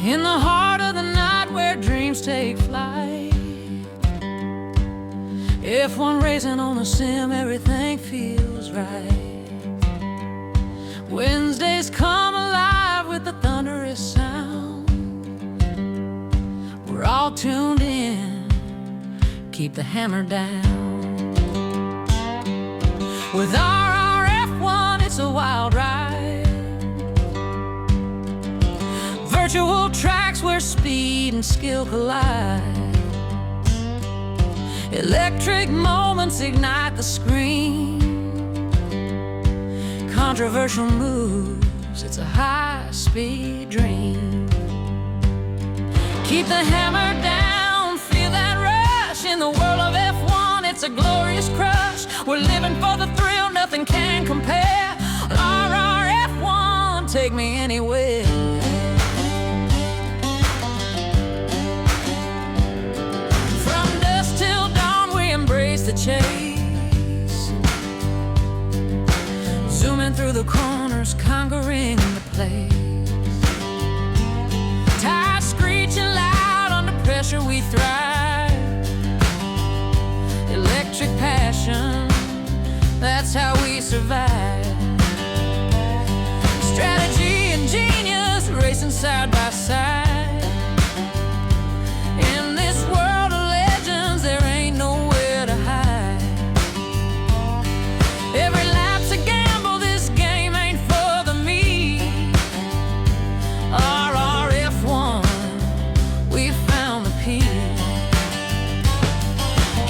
in the heart of the night where dreams take flight. F1 racing on a sim, everything feels right. Wednesdays come alive with the thunderous sound. We're all tuned in, keep the hammer down. With RRF1, it's a wild ride. Virtual tracks where speed and skill collide. Electric moments ignite the screen. Controversial moves, it's a high-speed dream. Keep the hammer down, feel that rush. In the world of F1, it's a glorious crush. We're living for the thrill, nothing can compare. RRF1, take me anywhere. From dusk till dawn, we embrace the chase. Zooming through the corners, conquering the place. Tires screeching loud, under pressure we thrive. Electric passion, that's how we survive. Strategy and genius, racing side by side. In this world of legends, there ain't nowhere to hide. Every lap's a gamble, this game ain't for the meek. RRF1, we found the peak.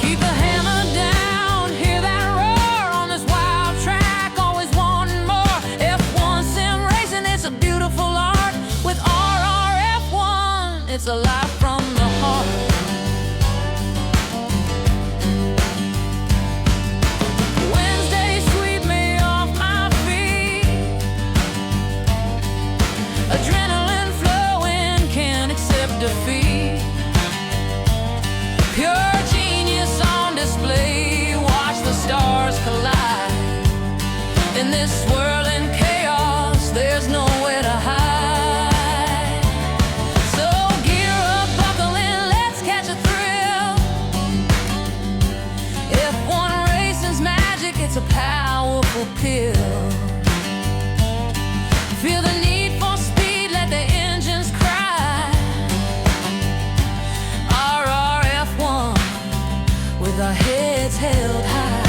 Keep the hammer down, hear that roar on this wild track, always wanting more. F1 sim racing, it's a beautiful art. With RRF1, it's a life from the heart. Wednesdays sweep me off my feet. Adrenaline flowing, can't accept defeat. Pure genius on display, watch the stars collide. In this swirling chaos, there's nowhere to hide. So gear up, buckle in, let's catch a thrill. F1 racing's magic, it's a powerful pill. Feel the need for speed, let the engines cry. RRF1, with our heads held high.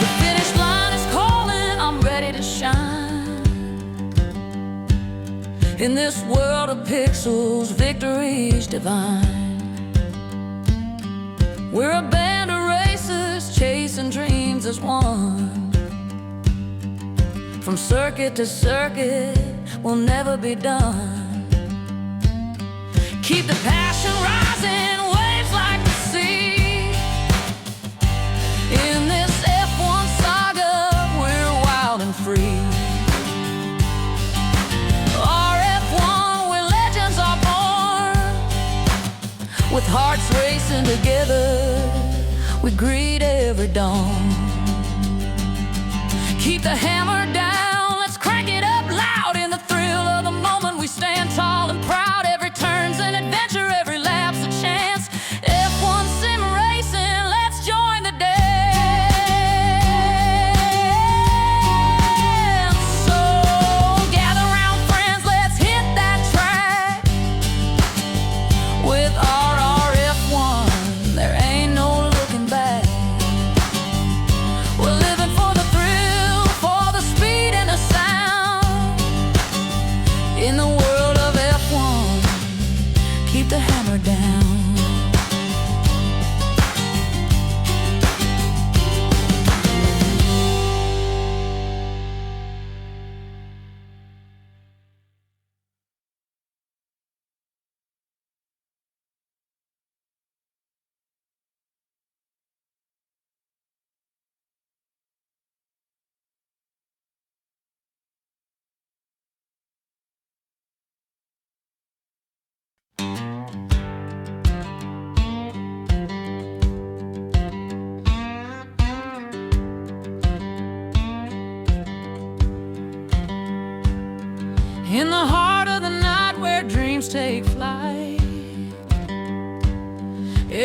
The finish line is calling, I'm ready to shine. In this world of pixels, victory's divine. We're a band of racers, chasing dreams as one. From circuit to circuit, we'll never be done. Keep the passion rising, waves like the sea. In this F1 saga, we're wild and free. RF1, where legends are born. With hearts racing together, we greet every dawn. Keep the hammer down, let's crank it up loud. In the thrill of the moment, we stand tall and proud. Every turn's an adventure, every lap's a chance. F1 sim racing, let's join the dance. So gather round, friends, let's hit that track. With RRF1, there ain't no looking back. We're living for the thrill, for the speed.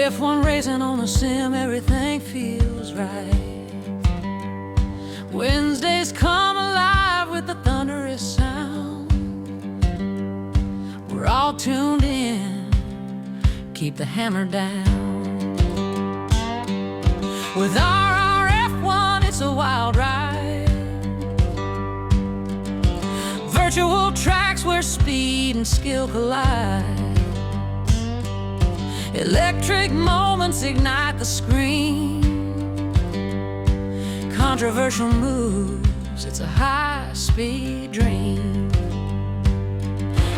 F1 racing on a sim, everything feels right. Wednesdays come alive with the thunderous sound. We're all tuned in, keep the hammer down. With RRF1, it's a wild ride. Virtual tracks where speed and skill collide. Electric moments ignite the screen. Controversial moves, it's a high-speed dream.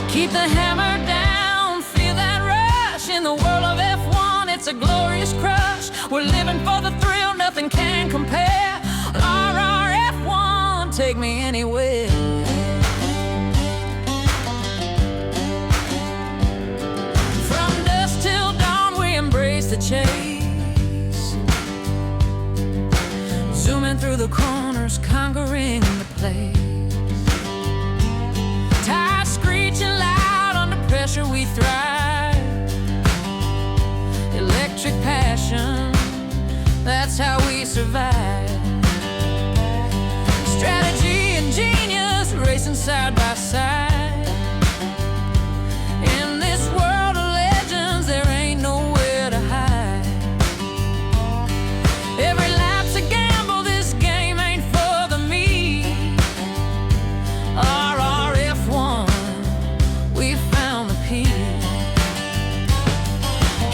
Keep the hammer down, feel that rush. In the world of F1, it's a glorious crush. We're living for the thrill, nothing can compare. RRF1, take me anywhere. The chase, zooming through the corners, conquering the place. Tires screeching loud, under pressure we thrive. Electric passion, that's how we survive. Strategy and genius, racing side by side. In this world of legends, there ain't nowhere. Every lap's a gamble, this game ain't for the me. RRF1, we found the peace.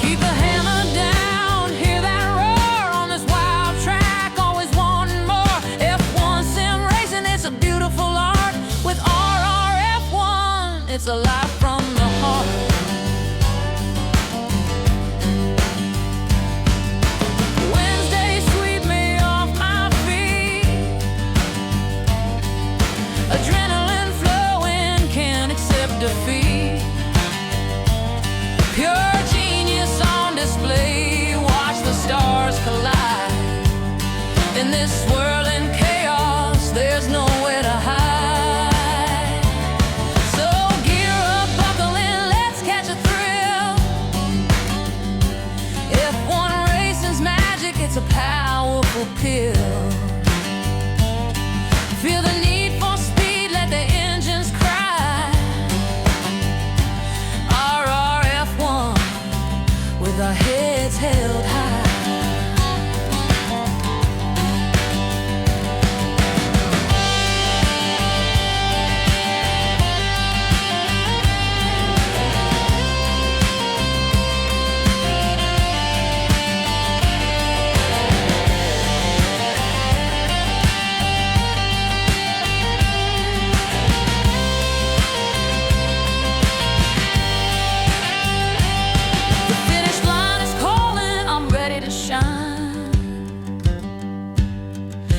Keep the hammer down, hear that roar on this wild track, always wanting more. F1 sim racing, it's a beautiful art. With RRF1, it's a life from the heart. Defeat, pure genius on display. Watch the stars collide. In this swirling chaos, there's nowhere to hide. So gear up, buckle in, let's catch a thrill. F1 racing's magic, it's a powerful pill. Feel the need for speed, let the engines cry. With our heads held high.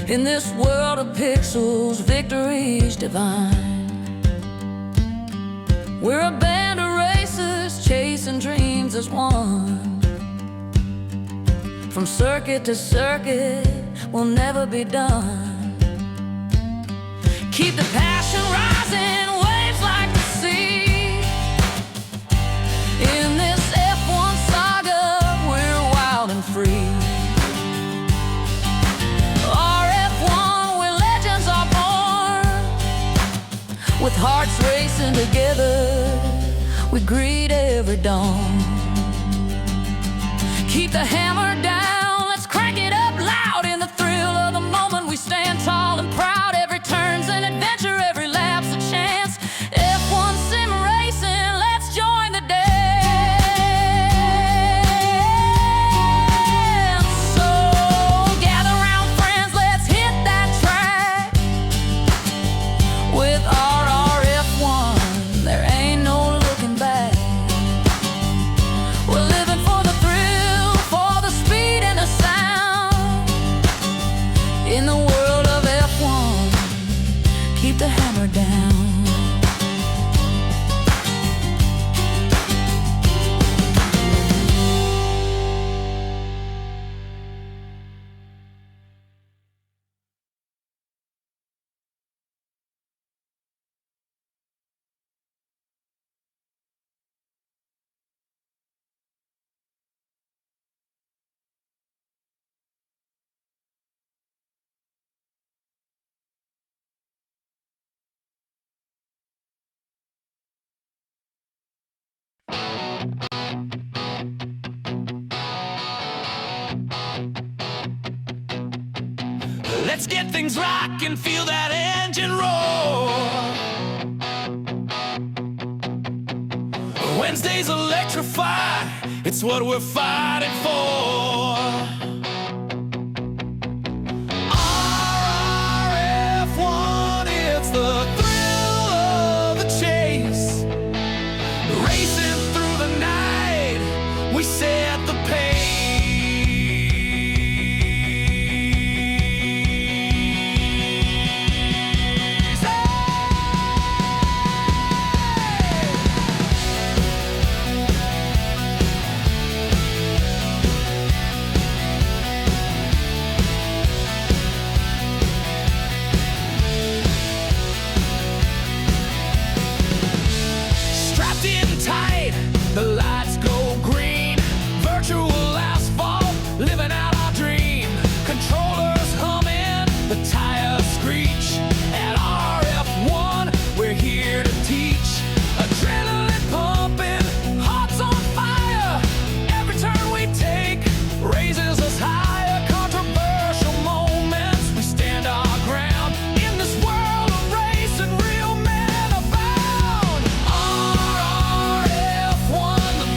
In this world of pixels, victory's divine. We're a band of racers, chasing dreams as one. From circuit to circuit, we'll never be done. Keep the passion rising, waves like the sea. In this F1 saga, we're wild and free. With hearts racing together, we greet every dawn. Keep the hammer down, let's crank it up loud. In the thrill of the moment, we stand tall and proud. Every turn's an adventure, every lap's a chance. F1 sim racing, let's join the dance. So gather round, friends, let's hit that track. With there ain't no looking back. We're living for the thrill, for the speed. Let's get things rockin', feel that engine roar. Wednesdays electrify, it's what we're fighting for. RRF1, it's the thrill of the chase. Racing through the night, we set the pace. The lights go green, virtual asphalt, living out our dream. Controllers humming, the tires screech. At RRF1, we're here to teach. Adrenaline pumping, hearts on fire. Every turn we take raises us higher. Controversial moments, we stand our ground. In this world of racing, real men abound. RRF1, the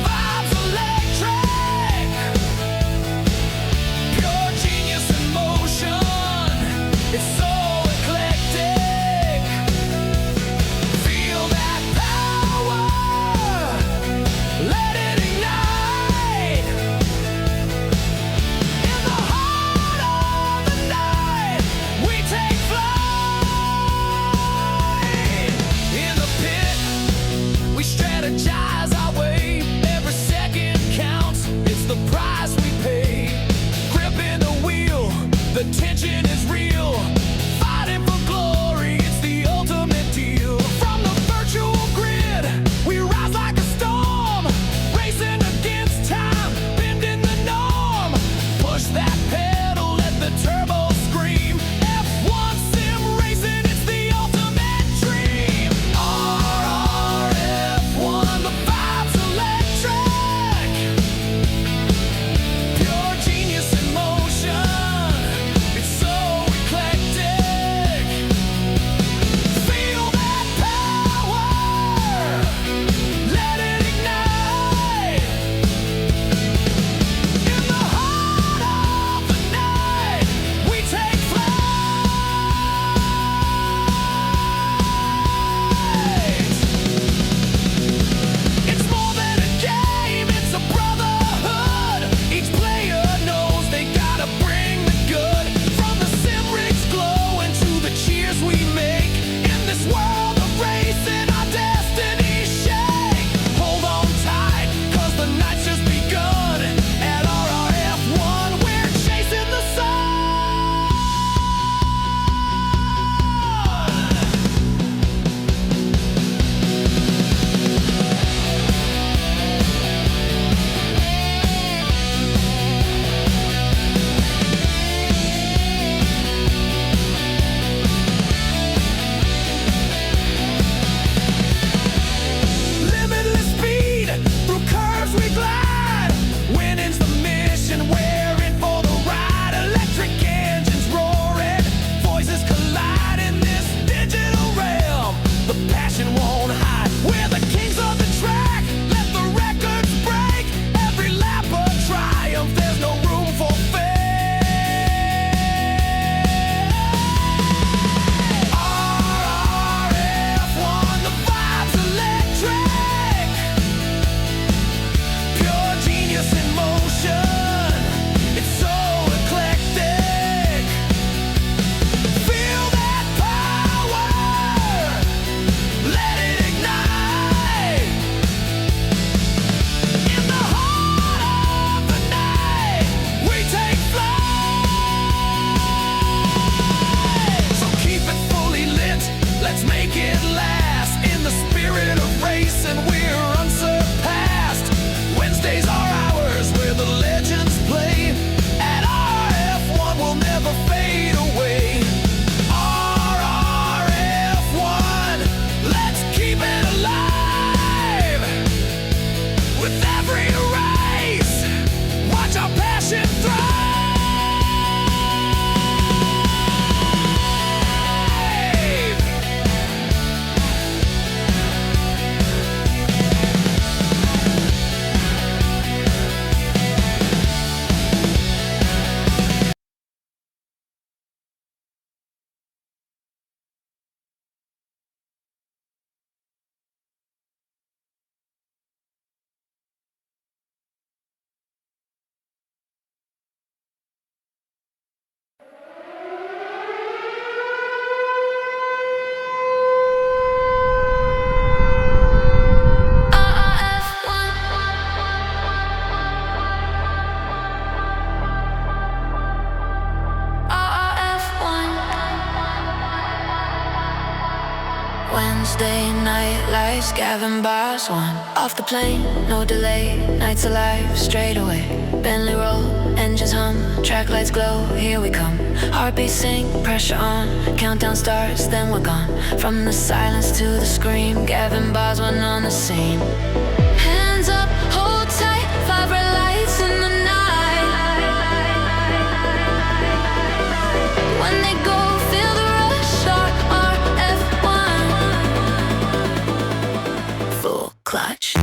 He's Gavin Bars one. Off the plane, no delay. Nights alive, straight away. Bentley roll, engines hum, track lights glow, here we come. Heartbeat sink, pressure on. Countdown starts, then we're gone. From the silence to the scream, Gavin Bars one on the scene. Hands up, hold tight, 5 red lights in the night. When they go, feel the rush, RRF1. Full clutch.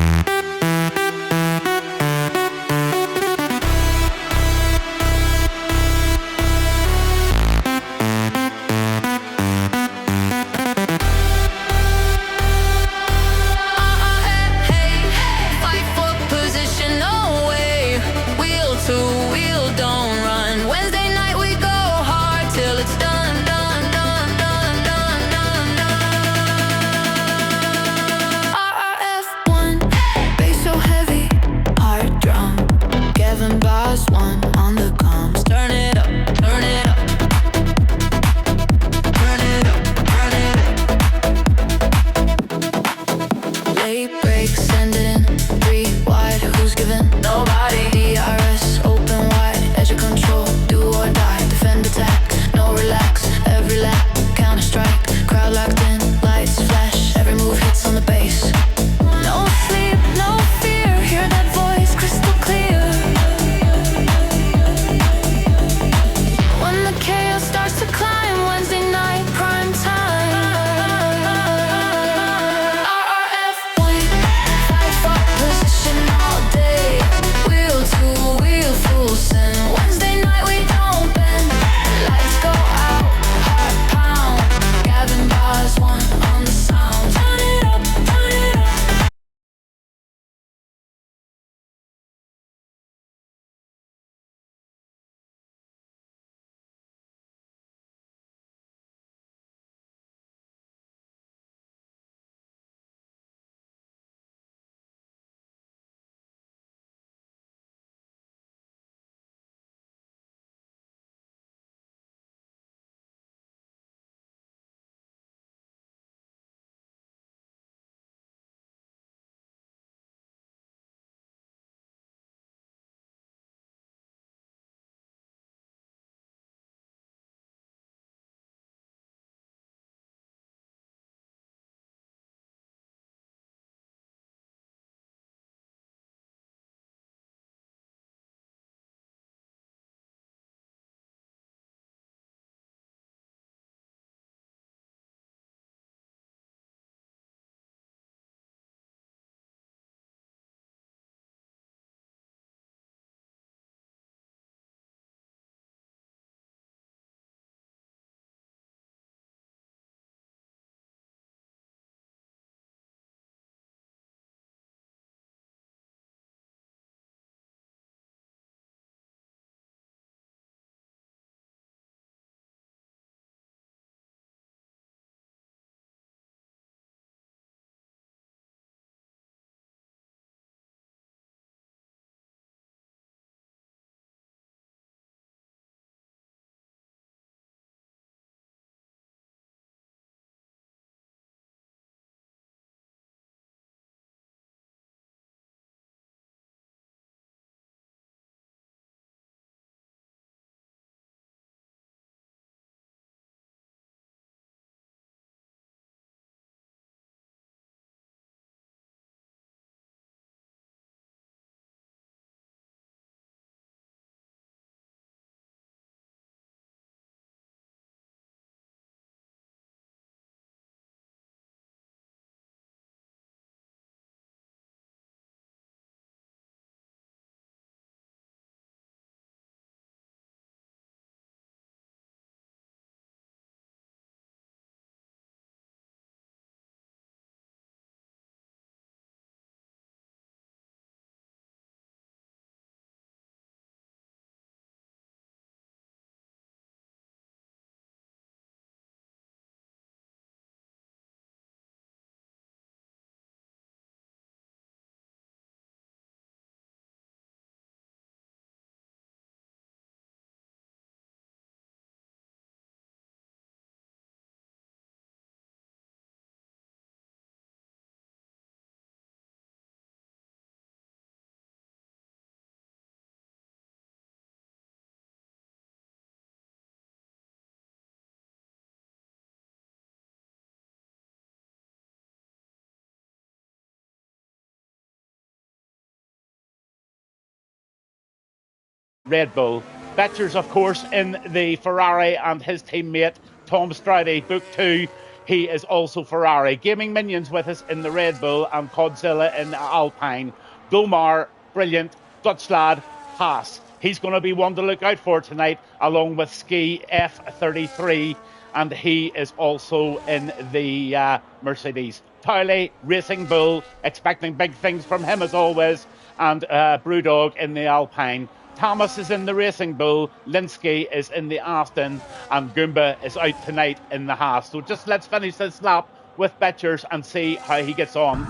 Red Bull. Betcher's, of course, in the Ferrari, and his teammate Tom Stroudy, Book 2. He is also Ferrari. Gaming Minions with us in the Red Bull, and Codzilla in the Alpine. Domar, brilliant. Dutch lad, Haas. He's going to be one to look out for tonight, along with Ski F33, and he is also in the Mercedes. Towley, Racing Bull, expecting big things from him as always, and Brewdog in the Alpine. Thomas is in the Racing Bull, Linsky is in the Aston, and Goomba is out tonight in the Haas. So just let's finish this lap with Betchers and see how he gets on.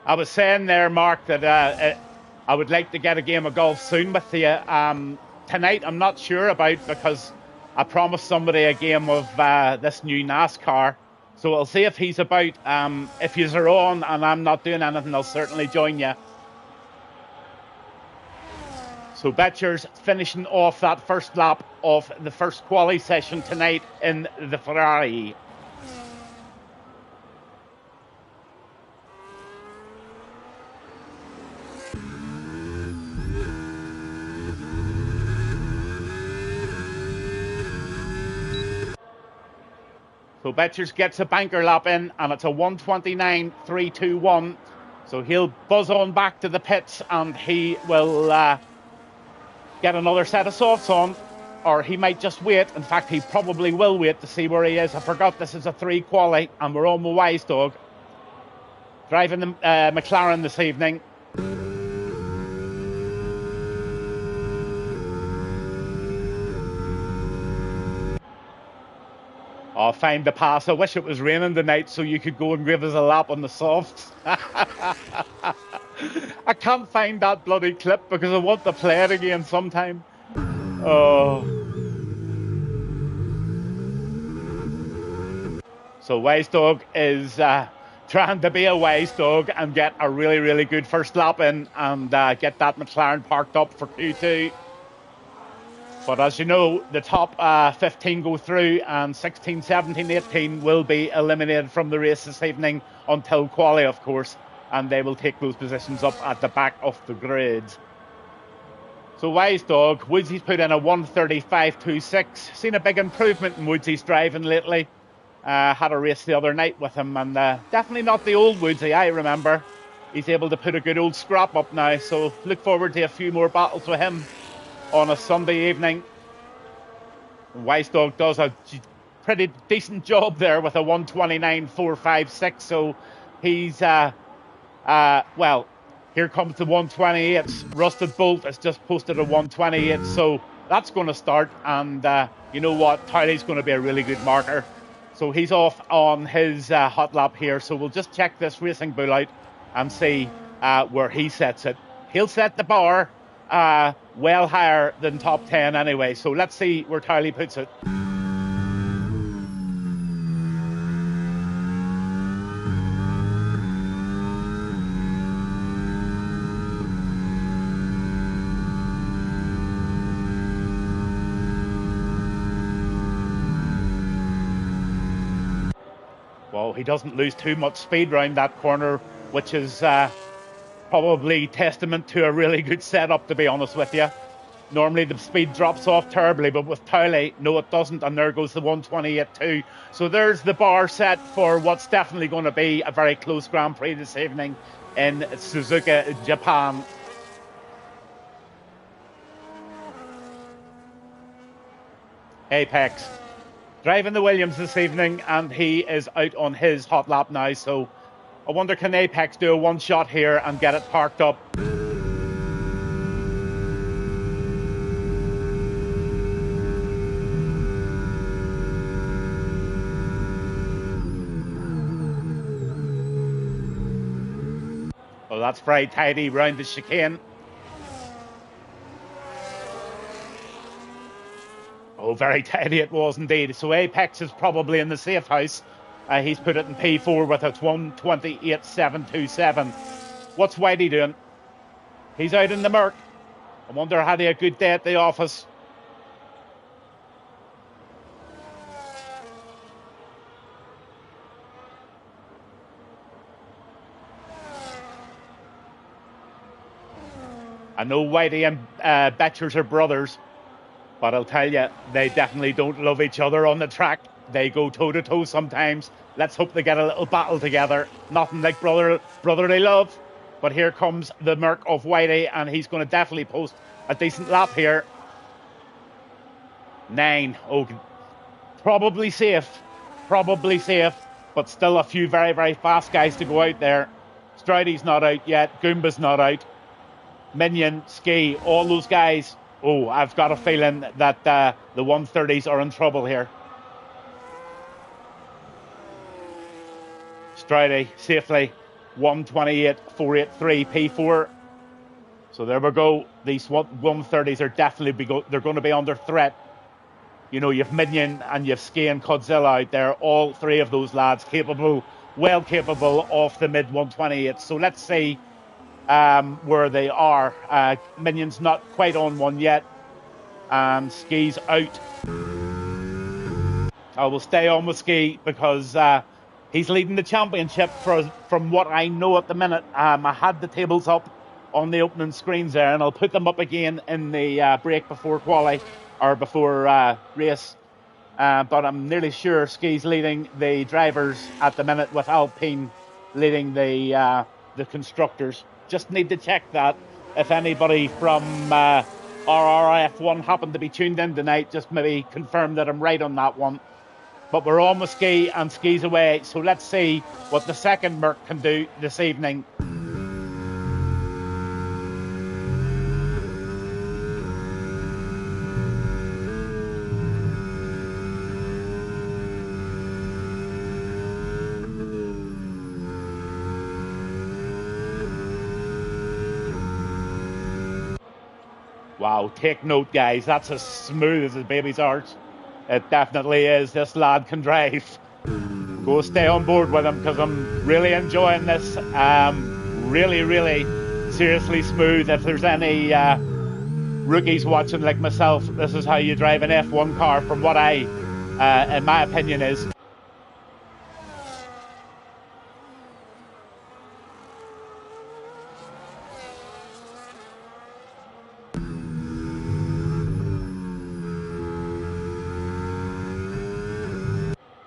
I was saying there, Mark, that I would like to get a game of golf soon with you. Tonight, I'm not sure about, because I promised somebody a game of this new NASCAR. So I'll see if he's about. If yous are on and I'm not doing anything, I'll certainly join you. So Betcher's finishing off that first lap of the first quali session tonight in the Ferrari. So Betchers gets a banker lap in, and it's a 1:29.321. So he'll buzz on back to the pits, and he will get another set of softs on, or he might just wait. In fact, he probably will wait to see where he is. I forgot this is a 3 quali, and we're on the Wise Dog. Driving the McLaren this evening. Oh, find the pass. I wish it was raining tonight so you could go and give us a lap on the softs. I can't find that bloody clip because I want to play it again sometime. Oh. So Wise Dog is trying to be a wise dog and get a really, really good first lap in and get that McLaren parked up for Q2. But as you know, the top 15 go through, and 16, 17, 18 will be eliminated from the race this evening until quali, of course, and they will take those positions up at the back of the grid. So Wise Dog, Woodsy's put in a 1:35.26. Seen a big improvement in Woodsy's driving lately. Had a race the other night with him, and definitely not the old Woodsy I remember. He's able to put a good old scrap up now, so look forward to a few more battles with him on a Sunday evening. Wise Dog does a pretty decent job there with a 1:29.456. So he's well, here comes the 1:28. Rusted Bolt has just posted a 1:28, so that's going to start. And you know what, Towley's going to be a really good marker. So he's off on his hot lap here. So we'll just check this Racing Bull out and see where he sets it. He'll set the bar well higher than top 10 anyway, so let's see where Towley puts it. Well, he doesn't lose too much speed round that corner, which is probably testament to a really good setup, to be honest with you. Normally the speed drops off terribly, but with Towley, no it doesn't, and there goes the 1:28.2. So there's the bar set for what's definitely going to be a very close Grand Prix this evening in Suzuka, Japan. Apex driving the Williams this evening, and he is out on his hot lap now, so I wonder, can Apex do a one shot here and get it parked up? Well, that's very tidy round the chicane. Oh, very tidy it was indeed. So Apex is probably in the safe house. He's put it in P4 with a 1:28.727. What's Whitey doing? He's out in the murk. I wonder, had he a good day at the office? I know Whitey and Betchers are brothers, but I'll tell you, they definitely don't love each other on the track. They go toe-to-toe sometimes. Let's hope they get a little battle together. Nothing like brotherly love. But here comes the Merc of Whitey, and he's going to definitely post a decent lap here. 9. Oh, probably safe, but still a few very, very fast guys to go out there. Stridey's not out yet. Goomba's not out. Minion, Ski, all those guys. Oh, I've got a feeling that the 130s are in trouble here. Stridey safely 128.483 P4. So there we go. These 130s are definitely they're going to be under threat. You know, you've Minion and you've Ski and Godzilla out there. All three of those lads capable, well capable of the mid 128. So let's see where they are. Minion's not quite on one yet, and Ski's out. I will stay on with Ski because he's leading the championship from what I know at the minute. I had the tables up on the opening screens there, and I'll put them up again in the break before quali or before race. But I'm nearly sure Ski's leading the drivers at the minute, with Alpine leading the constructors. Just need to check that. If anybody from RRF1 happened to be tuned in tonight, just maybe confirm that I'm right on that one. But we're on with Ski, and Ski's away. So let's see what the second Merc can do this evening. Wow, take note, guys. That's as smooth as a baby's arch. It definitely is. This lad can drive. Go stay on board with him, because I'm really enjoying this. Really, really seriously smooth. If there's any rookies watching like myself, this is how you drive an F1 car, from what in my opinion, is.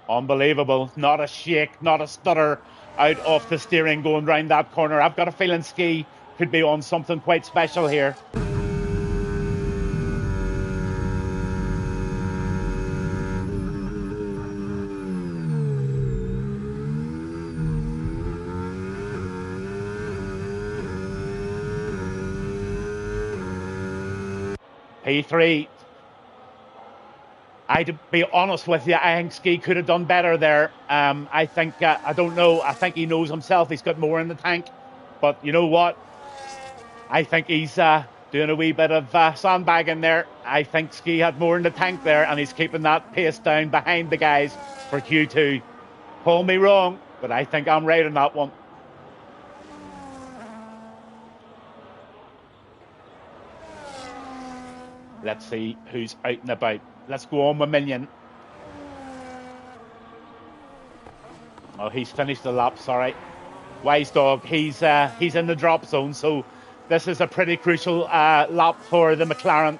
Unbelievable. Not a shake, not a stutter out of the steering going round that corner. I've got a feeling Ski could be on something quite special here. P3. To be honest with you, I think Ski could have done better there. I think, I don't know, I think he knows himself he's got more in the tank. But you know what? I think he's doing a wee bit of sandbagging there. I think Ski had more in the tank there, and he's keeping that pace down behind the guys for Q2. Call me wrong, but I think I'm right on that one. Let's see who's out and about. Let's go on with Minion. Oh, he's finished the lap, sorry. Wise Dog, he's in the drop zone, so this is a pretty crucial lap for the McLaren.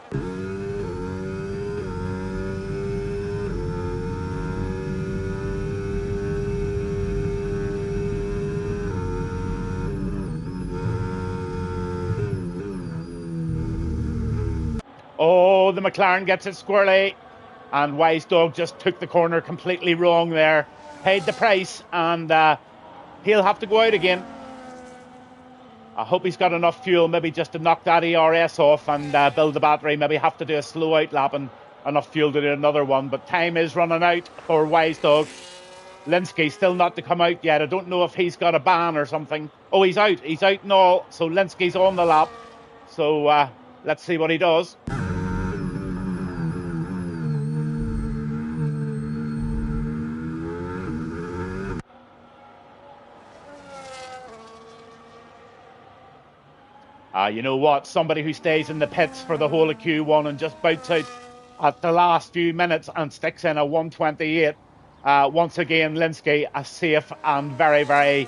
Oh, the McLaren gets it squirrely, and Wise Dog just took the corner completely wrong there. Paid the price, and he'll have to go out again. I hope he's got enough fuel, maybe just to knock that ERS off and build the battery. Maybe have to do a slow out lap and enough fuel to do another one. But time is running out for Wise Dog. Linsky still not to come out yet. I don't know if he's got a ban or something. Oh, he's out. He's out and all. So Linsky's on the lap. So let's see what he does. You know what? Somebody who stays in the pits for the whole of Q1 and just bouts out at the last few minutes and sticks in a 128. Once again, Linsky, a safe and very, very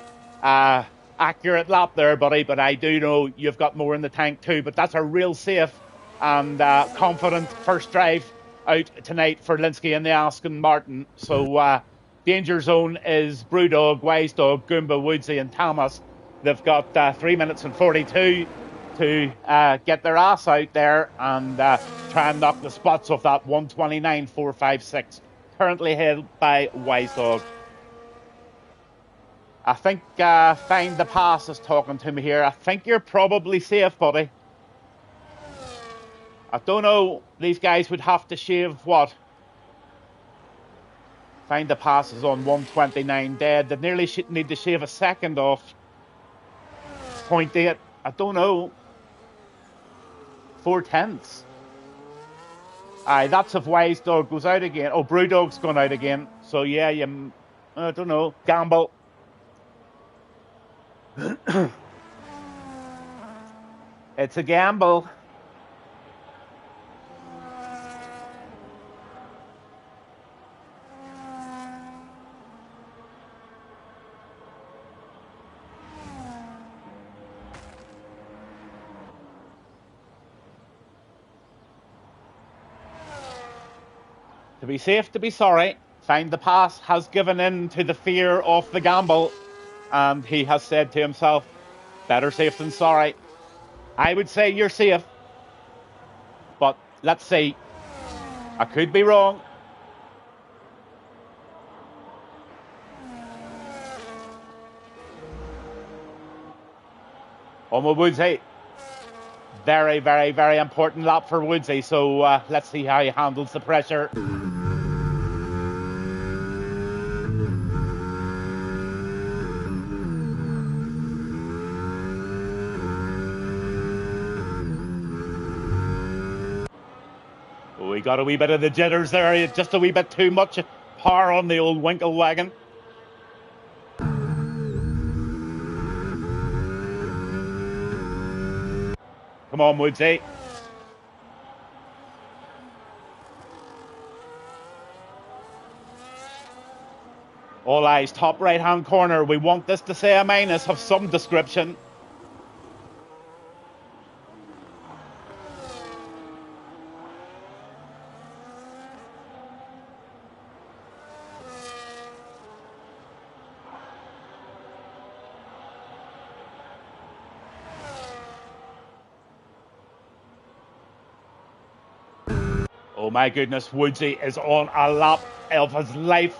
accurate lap there, buddy, but I do know you've got more in the tank too. But that's a real safe and confident first drive out tonight for Linsky and the Aston Martin. So danger zone is Brewdog, Wise Dog, Goomba, Woodsy and Thomas. They've got 3 minutes and 42 to get their ass out there and try and knock the spots off that 129.456. Currently held by Wise Dog. I think Find the Pass is talking to me here. I think you're probably safe, buddy. I don't know. These guys would have to shave what? Find the Pass is on 129 dead. They nearly should need to shave a second off. 0.8. I don't know. 4/10. Aye, that's if Wise Dog goes out again. Oh, Brewdog's gone out again. So yeah, I don't know. Gamble. It's a gamble. To be safe, to be sorry. Find the Pass has given in to the fear of the gamble, and he has said to himself, better safe than sorry. I would say you're safe, but let's see. I could be wrong. On with Woodsy. Very, very, very important lap for Woodsy, so let's see how he handles the pressure. We got a wee bit of the jitters there, just a wee bit too much power on the old Winkle wagon. Come on, Woodsy. All eyes, top right-hand corner. We want this to say a minus of some description. Oh my goodness, Woodsy is on a lap of his life.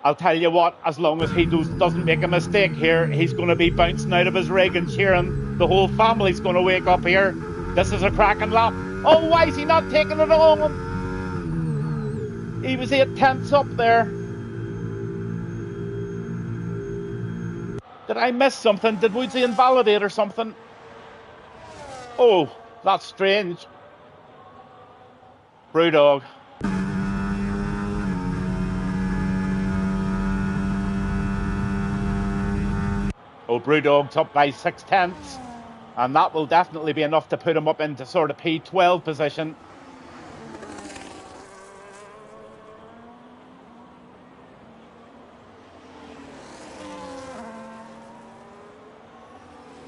I'll tell you what, as long as he doesn't make a mistake here, he's going to be bouncing out of his rig and cheering. The whole family's going to wake up here. This is a cracking lap. Oh, why is he not taking it on? He was 8/10 up there. Did I miss something? Did Woodsy invalidate or something? Oh, that's strange. Brewdog. Oh, Brewdog's up by 6/10, and that will definitely be enough to put him up into sort of P12 position.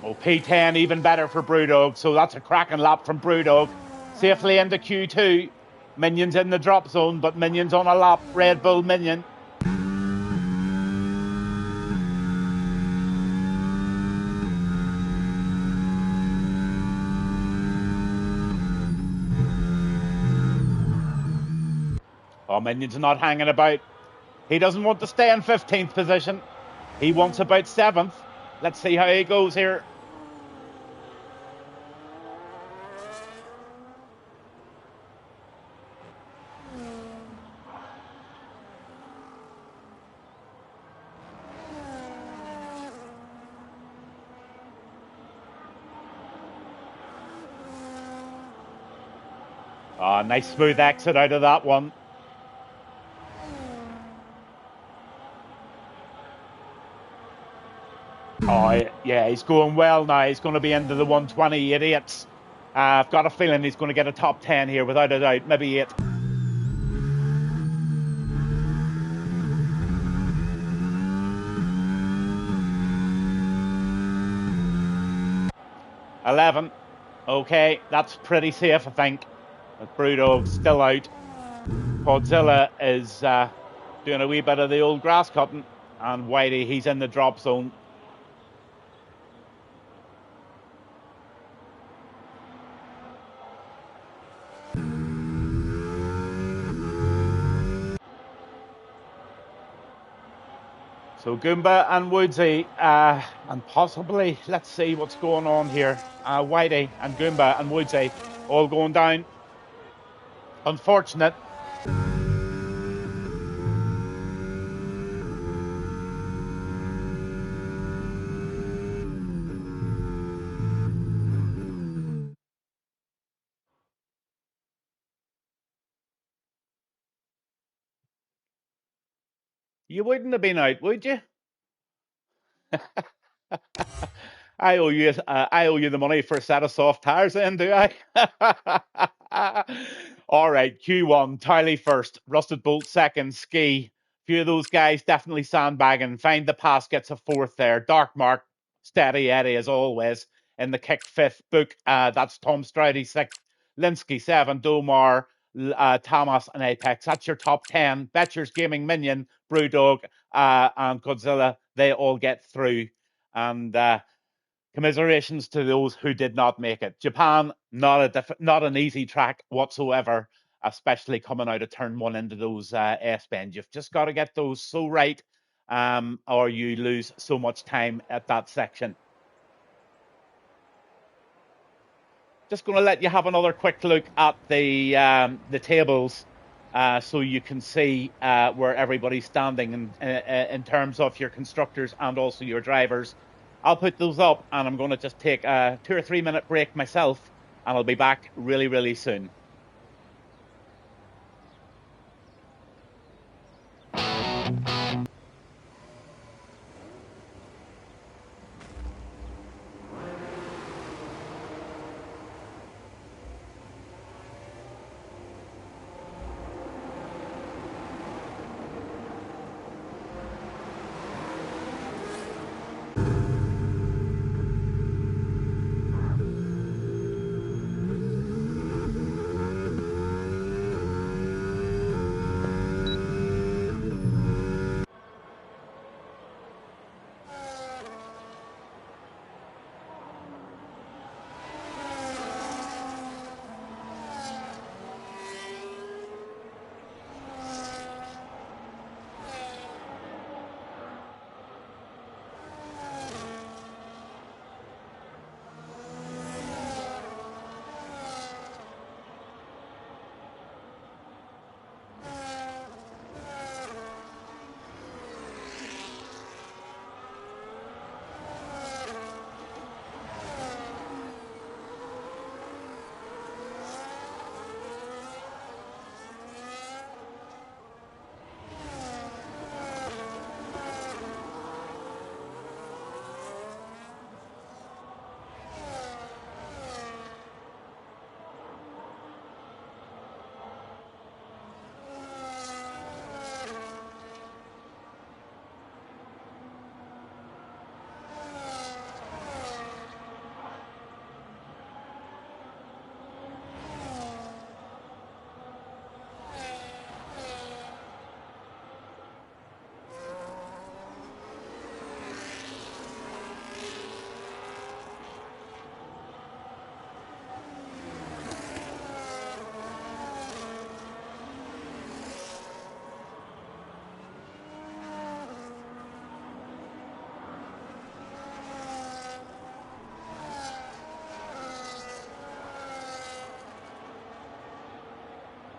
Oh, P10 even better for Brewdog, so that's a cracking lap from Brewdog. Safely into Q2. Minions in the drop zone, but Minions on a lap. Red Bull Minion. Oh, Minion's not hanging about. He doesn't want to stay in 15th position. He wants about 7th. Let's see how he goes here. Oh, nice smooth exit out of that one. Oh, yeah, he's going well now. He's going to be into the 120.88. I've got a feeling he's going to get a top 10 here without a doubt, maybe 8. 11. Okay, that's pretty safe, I think. But Brewdog's still out. Podzilla is doing a wee bit of the old grass cutting. And Whitey, he's in the drop zone. So Goomba and Woodsy, and possibly, let's see what's going on here. Whitey and Goomba and Woodsy all going down. Unfortunate. You wouldn't have been out, would you? I owe you the money for a set of soft tires then, do I? All right, Q1, Tiley first, Rusted Bolt second, Ski. A few of those guys definitely sandbagging. Find the Pass gets a fourth there. Dark Mark, steady Eddie as always. In the kick fifth. Book, that's Tom Stroudy sixth. Linsky seven. Domar, Thomas and Apex. That's your top 10. Betcher's Gaming Minion, Brewdog, and Godzilla, they all get through. And commiserations to those who did not make it. Japan, not an easy track whatsoever, especially coming out of turn one into those S-bends. You've just got to get those so right, or you lose so much time at that section. Just going to let you have another quick look at the tables, so you can see where everybody's standing in terms of your constructors and also your drivers. I'll put those up, and I'm going to just take a 2 or 3 minute break myself, and I'll be back really, really soon.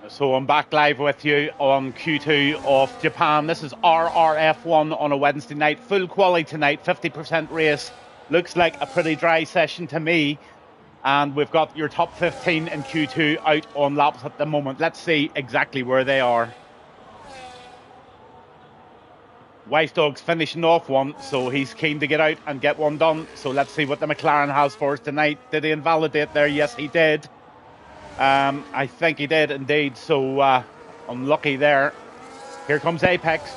So I'm back live with you on Q2 of Japan. This is RRF1 on a Wednesday night. Full quality tonight, 50% race. Looks like a pretty dry session to me. And we've got your top 15 in Q2 out on laps at the moment. Let's see exactly where they are. Wise Dog's finishing off one, so he's keen to get out and get one done. So let's see what the McLaren has for us tonight. Did he invalidate there? Yes, he did. I think he did indeed, so unlucky there. Here comes Apex.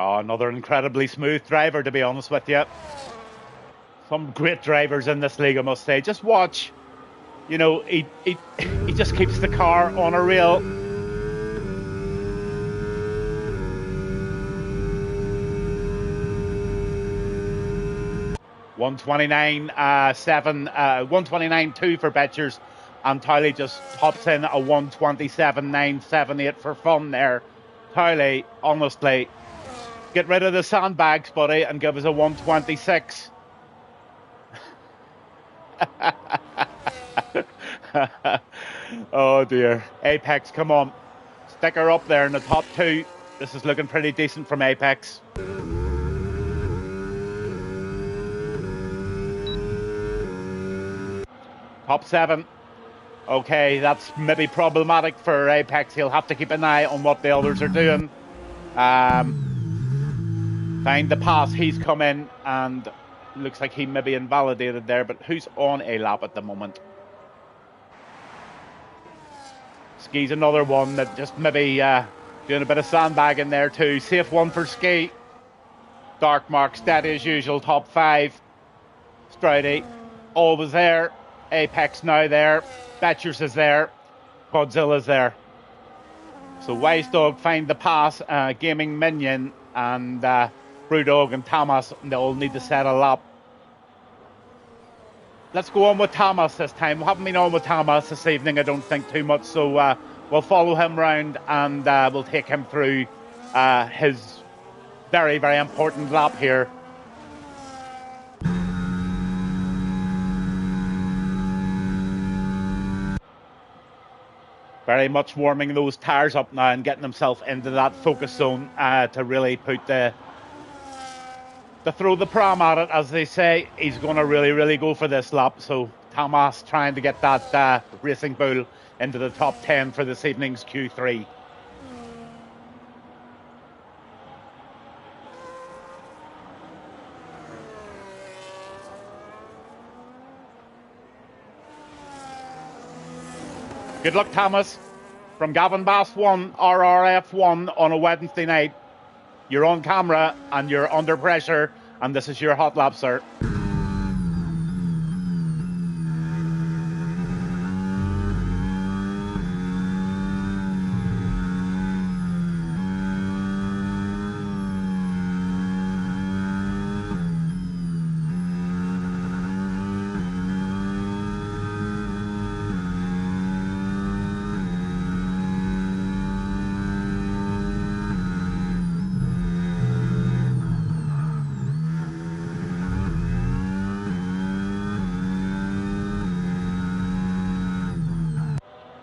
Oh, another incredibly smooth driver, to be honest with you. Some great drivers in this league, I must say. Just watch. You know, he just keeps the car on a rail. $129.2 for Betchers, and Towley just pops in a 127.978 for fun there. Towley, honestly, get rid of the sandbags, buddy, and give us a 126. Oh dear. Apex, come on. Stick her up there in the top two. This is looking pretty decent from Apex. Top 7. Okay, that's maybe problematic for Apex. He'll have to keep an eye on what the others are doing. Find the pass. He's come in and looks like he may be invalidated there, but who's on a lap at the moment? Ski's another one that just maybe doing a bit of sandbagging there too. Safe one for Ski. Dark Mark steady as usual, top 5. Stroudy always there. Apex now there. Betchers is there. Godzilla's there. So Wise Dog find the pass. Gaming Minion and Brewdog and Thomas, they all need to set a lap. Let's go on with Thomas this time. We haven't been on with Thomas this evening, I don't think, too much. So we'll follow him round and we'll take him through his very, very important lap here. Very much warming those tyres up now and getting himself into that focus zone to really put to throw the pram at it, as they say. He's going to really, really go for this lap. So Thomas trying to get that Racing Bull into the top 10 for this evening's Q3. Good luck, Thomas. From Gavin Bass 1, RRF1 on a Wednesday night. You're on camera and you're under pressure, and this is your hot lap, sir.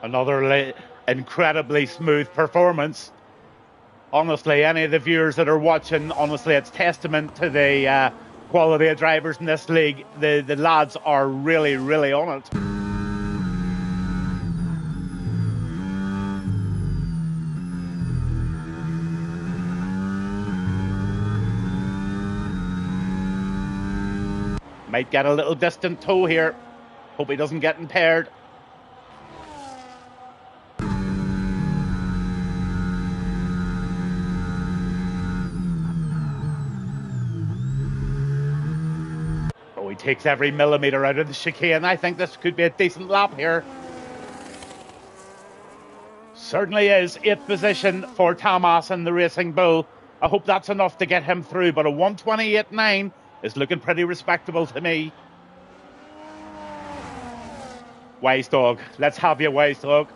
Another incredibly smooth performance. Honestly, any of the viewers that are watching, honestly, it's testament to the quality of drivers in this league. The lads are really, really on it. Might get a little distant toe here. Hope he doesn't get impaired. He takes every millimetre out of the chicane. I think this could be a decent lap here. Certainly is. 8th position for Thomas in the Racing Bull. I hope that's enough to get him through, but a 128.9 is looking pretty respectable to me. Wise Dog. Let's have you, Wise Dog.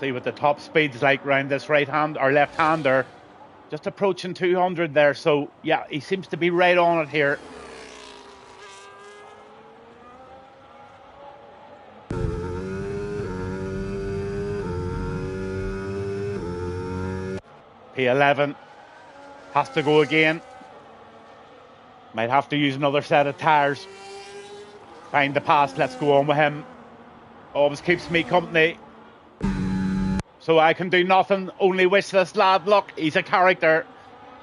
See what the top speed's like round this right hand or left hander. Just approaching 200 there, so yeah, he seems to be right on it here. P11 has to go again. Might have to use another set of tyres. Find the pass, let's go on with him. Always keeps me company. So I can do nothing, only wish this lad luck. He's a character.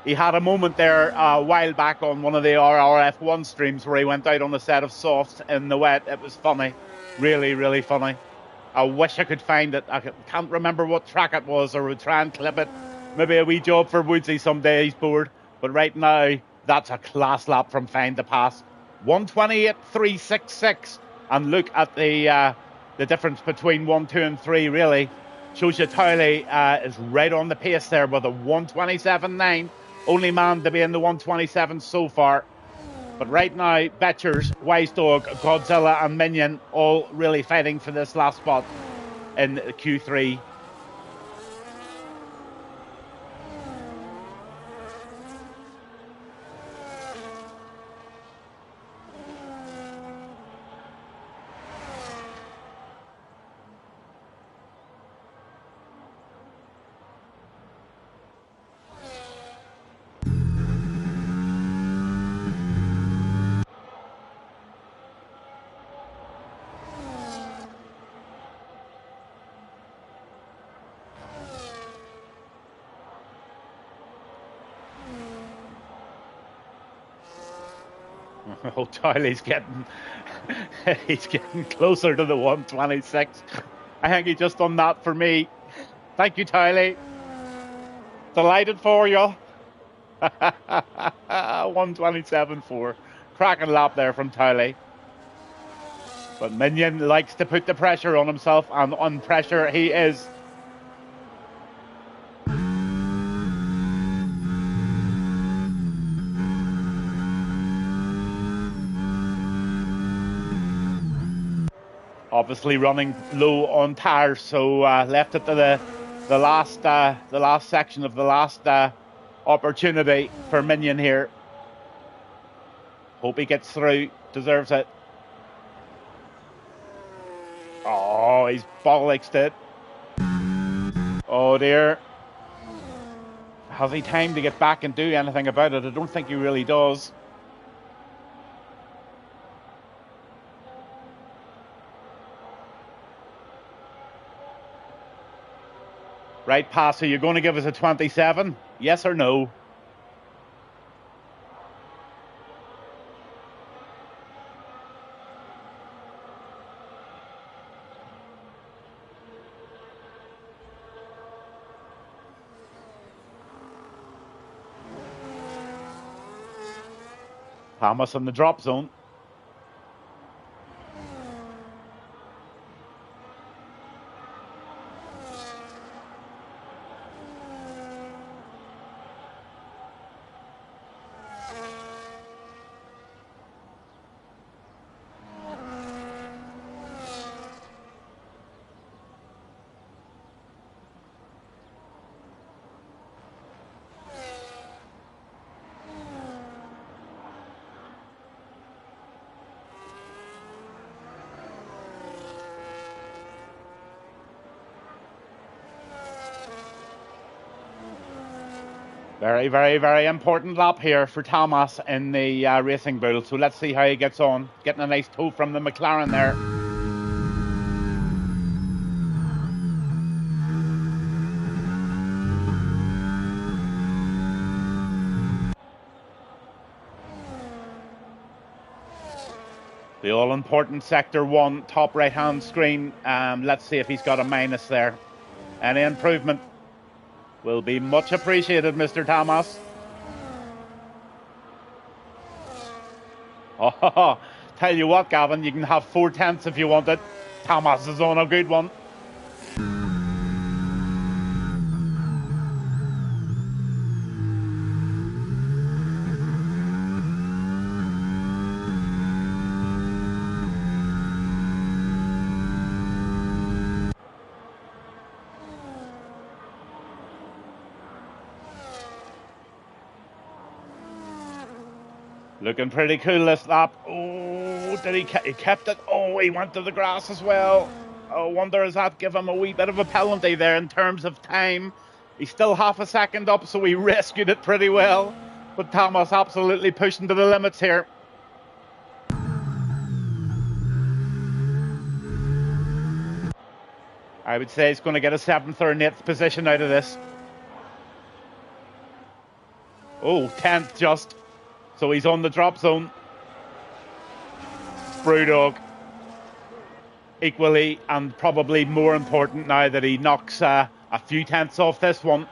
He had a moment there a while back on one of the RRF1 streams where he went out on a set of softs in the wet. It was funny. Really, really funny. I wish I could find it. I can't remember what track it was, or would try and clip it. Maybe a wee job for Woodsy someday, he's bored. But right now, that's a class lap from Find the Pass. 1:28.366. And look at the difference between 1, 2 and 3, really. Shows you Towley is right on the pace there with a 1:27.9. Only man to be in the 1:27 so far. But right now, Betchers, Wise Dog, Godzilla and Minion all really fighting for this last spot in Q3. Oh, Towley's he's getting closer to the 1:26. I think he just done that for me. Thank you, Towley. Delighted for you. 1:27.4. Cracking lap there from Towley. But Minion likes to put the pressure on himself, and on pressure he is. Obviously running low on tyres, so left it to the last section of the last opportunity for Minion here. Hope he gets through. Deserves it. Oh, he's bollocksed it. Oh dear. Has he time to get back and do anything about it? I don't think he really does. Right, pass, are you going to give us a 27? Yes or no? Thomas in the drop zone. Very, very, very important lap here for Thomas in the Racing Bull. So let's see how he gets on. Getting a nice tow from the McLaren there. The all-important Sector 1, top right-hand screen. Let's see if he's got a minus there. Any improvement will be much appreciated, Mr. Thomas. Oh, tell you what, Gavin, you can have 4/10 if you want it. Thomas is on a good one. Looking pretty cool this lap. Oh, he kept it? Oh, he went to the grass as well. I wonder, does that give him a wee bit of a penalty there in terms of time? He's still half a second up, so he rescued it pretty well. But Thomas absolutely pushing to the limits here. I would say he's going to get a 7th or an 8th position out of this. Oh, 10th just. So he's on the drop zone. Brewdog. Equally and probably more important now that he knocks a few tenths off this one.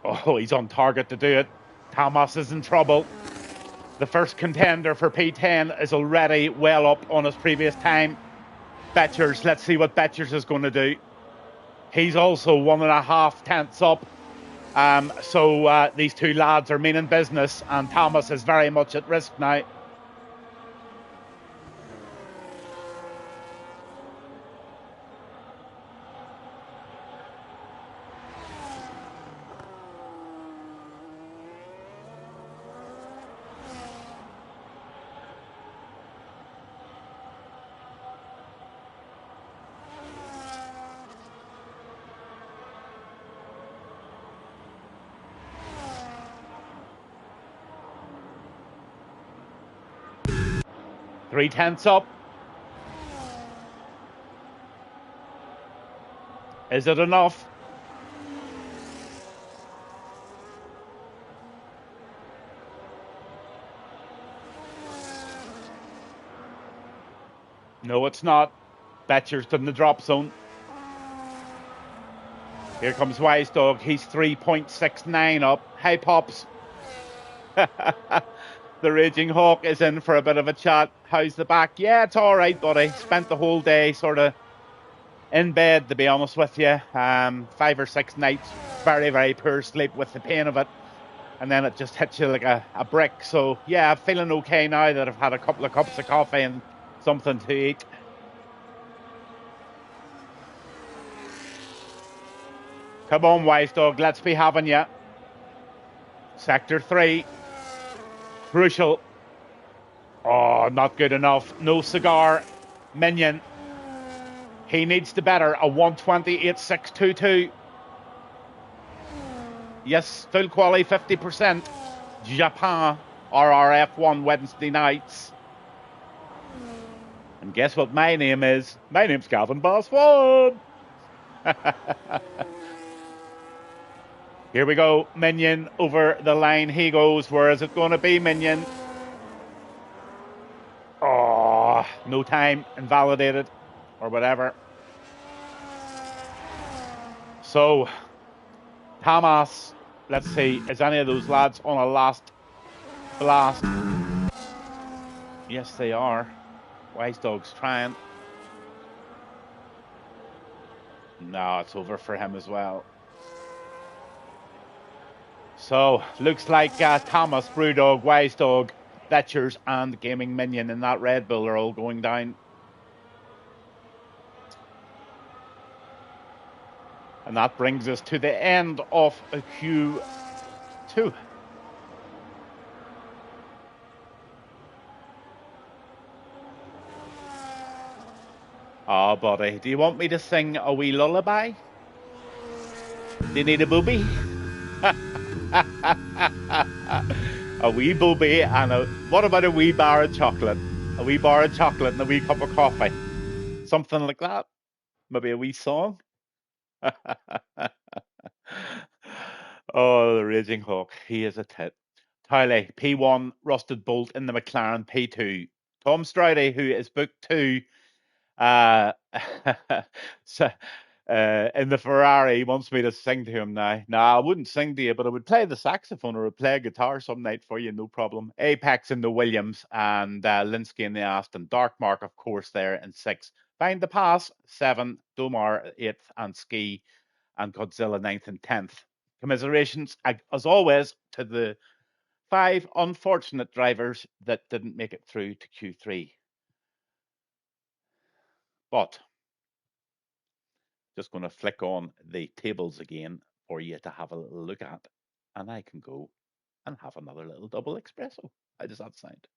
Oh, he's on target to do it. Thomas is in trouble. The first contender for P10 is already well up on his previous time. Betchers, let's see what Betchers is going to do. He's also 1.5 tenths up. So these two lads are meaning business, and Thomas is very much at risk now. Three tenths up. Is it enough? No, it's not. Betcher's in the drop zone. Here comes Wise Dog. He's 3.69 up. Hey, Pops. The Raging Hawk is in for a bit of a chat. How's the back? Yeah, it's all right, buddy. Spent the whole day sort of in bed, to be honest with you. 5 or 6 nights, very, very poor sleep with the pain of it. And then it just hits you like a brick. So, yeah, I'm feeling okay now that I've had a couple of cups of coffee and something to eat. Come on, Wise Dog, let's be having you. Sector 3. Crucial. Oh, not good enough. No cigar. Minion. He needs to better a 128.622. Yes, full quality 50%. Japan RRF1 Wednesday nights. And guess what my name is? My name's Gavin Boss1. Here we go. Minion over the line. He goes. Where is it going to be, Minion? Oh, no time. Invalidated. Or whatever. So, Thomas, let's see. Is any of those lads on a last blast? Yes, they are. Wise Dog's trying. No, it's over for him as well. So, looks like Thomas, Brewdog, Wise Dog, Betchers, and Gaming Minion in that Red Bull are all going down. And that brings us to the end of Q2. Oh, buddy, do you want me to sing a wee lullaby? Do you need a booby? A wee booby and what about a wee bar of chocolate? A wee bar of chocolate and a wee cup of coffee. Something like that. Maybe a wee song. Oh, the Raging Hawk. He is a tit. Tyler, P1, Rusted Bolt in the McLaren P2. Tom Stroudy, who is booked 2 so, in the Ferrari, he wants me to sing to him now. No, I wouldn't sing to you, but I would play the saxophone or I'd play a guitar some night for you, no problem. Apex in the Williams and Linsky in the Aston. Dark Mark, of course, there in 6. Find the Pass, 7. Domar, 8th, and Ski and Godzilla, 9th and 10th. Commiserations, as always, to the 5 unfortunate drivers that didn't make it through to Q3. But just going to flick on the tables again for you to have a little look at, and I can go and have another little double espresso. How does that sound?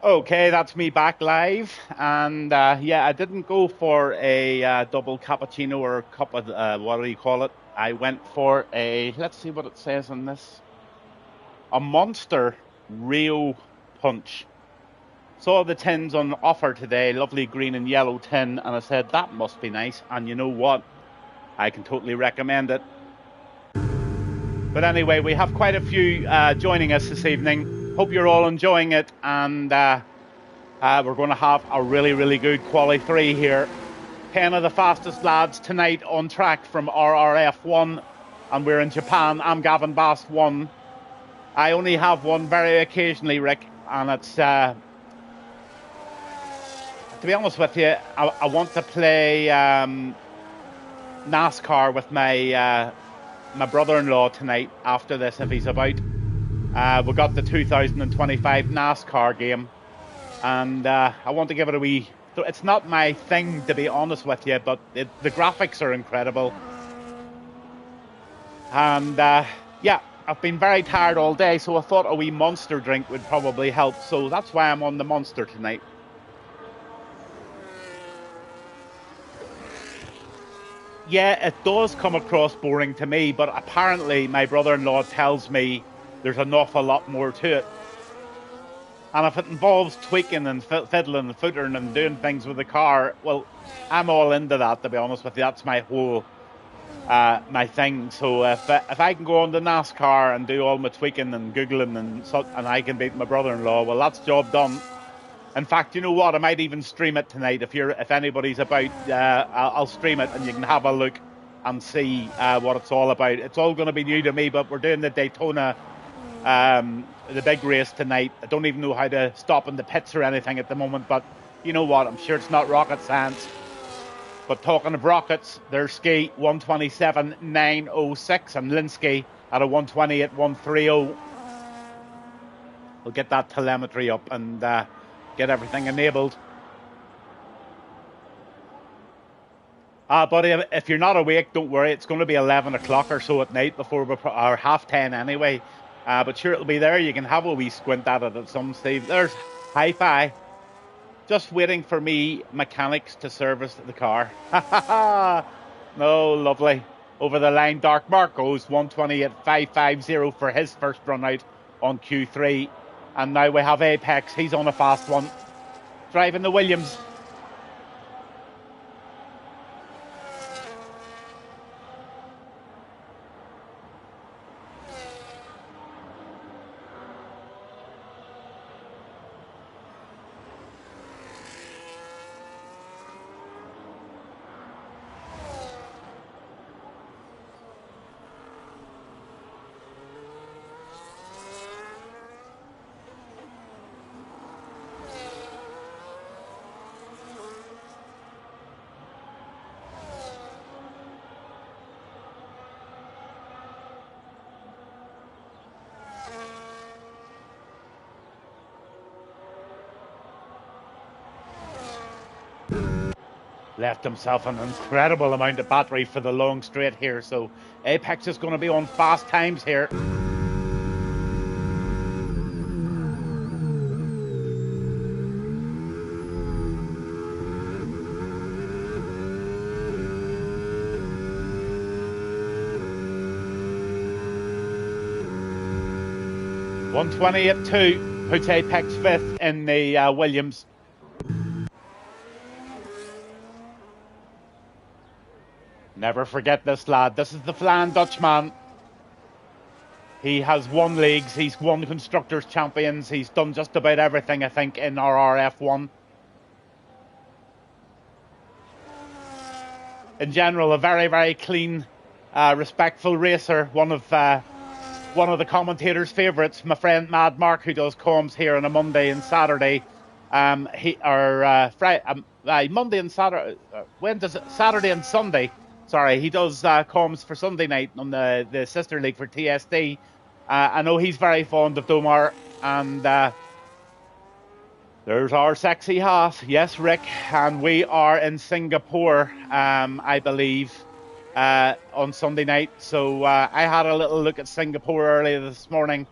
Okay, that's me back live, and yeah, I didn't go for a double cappuccino or a cup of what do you call it? I went for a, let's see what it says on this, a Monster Rio Punch. Saw the tins on offer today, lovely green and yellow tin, and I said that must be nice. And you know what? I can totally recommend it. But anyway, we have quite a few joining us this evening. Hope you're all enjoying it, and we're going to have a really, really good quali 3 here. 10 of the fastest lads tonight on track from RRF1, and we're in Japan. I'm Gavin Bass 1. I only have one very occasionally, Rick, and it's, to be honest with you, I want to play NASCAR with my my brother-in-law tonight after this, if he's about. We got the 2025 NASCAR game, and I want to give it a wee. It's not my thing, to be honest with you, but the graphics are incredible. And yeah, I've been very tired all day, so I thought a wee Monster drink would probably help. So that's why I'm on the Monster tonight. Yeah, it does come across boring to me, but apparently my brother-in-law tells me there's an awful lot more to it. And if it involves tweaking and fiddling and footering and doing things with the car, well, I'm all into that, to be honest with you. That's my whole, my thing. So if I can go on the NASCAR and do all my tweaking and Googling and I can beat my brother-in-law, well, that's job done. In fact, you know what? I might even stream it tonight. If anybody's about, I'll stream it and you can have a look and see what it's all about. It's all going to be new to me, but we're doing the Daytona, the big race tonight. I don't even know how to stop in the pits or anything at the moment, but you know what? I'm sure it's not rocket science. But talking of rockets, there's Ski 127.906 and Linsky at a 128.130. We'll get that telemetry up and get everything enabled. But if you're not awake, don't worry. It's going to be 11 o'clock or so at night before or 10:30 anyway. But sure, it'll be there. You can have a wee squint at it at some stage. There's Hi-Fi. Just waiting for me mechanics to service the car. No, lovely. Over the line, Dark Mark goes 128.550 for his first run out on Q3. And now we have Apex. He's on a fast one. Driving the Williams. Left himself an incredible amount of battery for the long straight here, so Apex is going to be on fast times here. .128.2 puts Apex fifth in the Williams. Never forget this lad. This is the Flan Dutchman. He has won leagues. He's won Constructors' Champions. He's done just about everything, I think, in RRF1. In general, a very, very clean, respectful racer. One of the commentators' favourites, my friend Mad Mark, who does comms here on a Monday and Saturday. Monday and Saturday. When does it? Saturday and Sunday. Sorry, he does comms for Sunday night on the sister league for TSD. I know he's very fond of Domar, and there's our sexy Haas. Yes, Rick, and we are in Singapore, I believe, on Sunday night. So I had a little look at Singapore earlier this morning,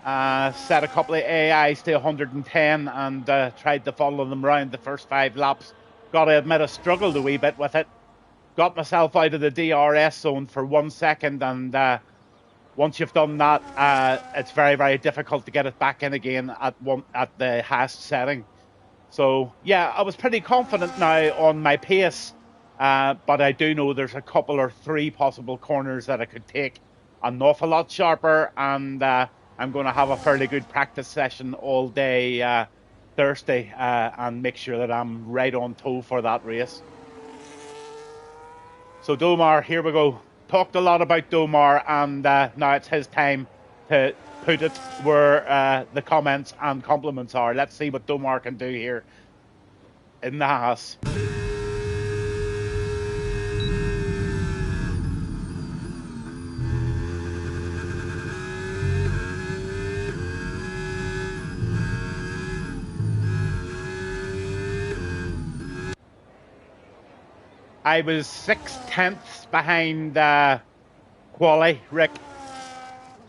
Set a couple of AIs to 110 and tried to follow them around the first 5 laps. Got to admit, I struggled a wee bit with it. Got myself out of the DRS zone for 1 second, and once you've done that, it's very, very difficult to get it back in again at the highest setting. So yeah, I was pretty confident now on my pace, but I do know there's a couple or 3 possible corners that I could take an awful lot sharper, and I'm going to have a fairly good practice session all day Thursday and make sure that I'm right on toe for that race. So Domar, here we go. Talked a lot about Domar, and now it's his time to put it where the comments and compliments are. Let's see what Domar can do here in the Haas. I was 6/10 behind Quali, Rick.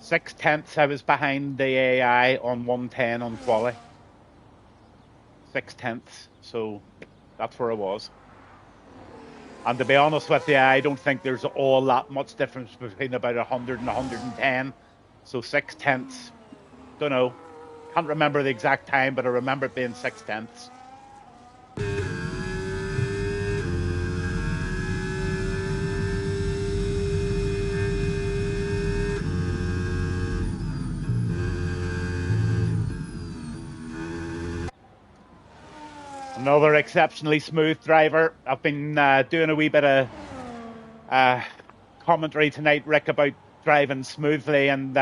6/10 I was behind the AI on 110 on Quali. 6/10, so that's where I was. And to be honest with you, I don't think there's all that much difference between about 100 and 110. So 6/10, don't know. Can't remember the exact time, but I remember it being 6/10. Another exceptionally smooth driver. I've been doing a wee bit of commentary tonight, Rick, about driving smoothly, and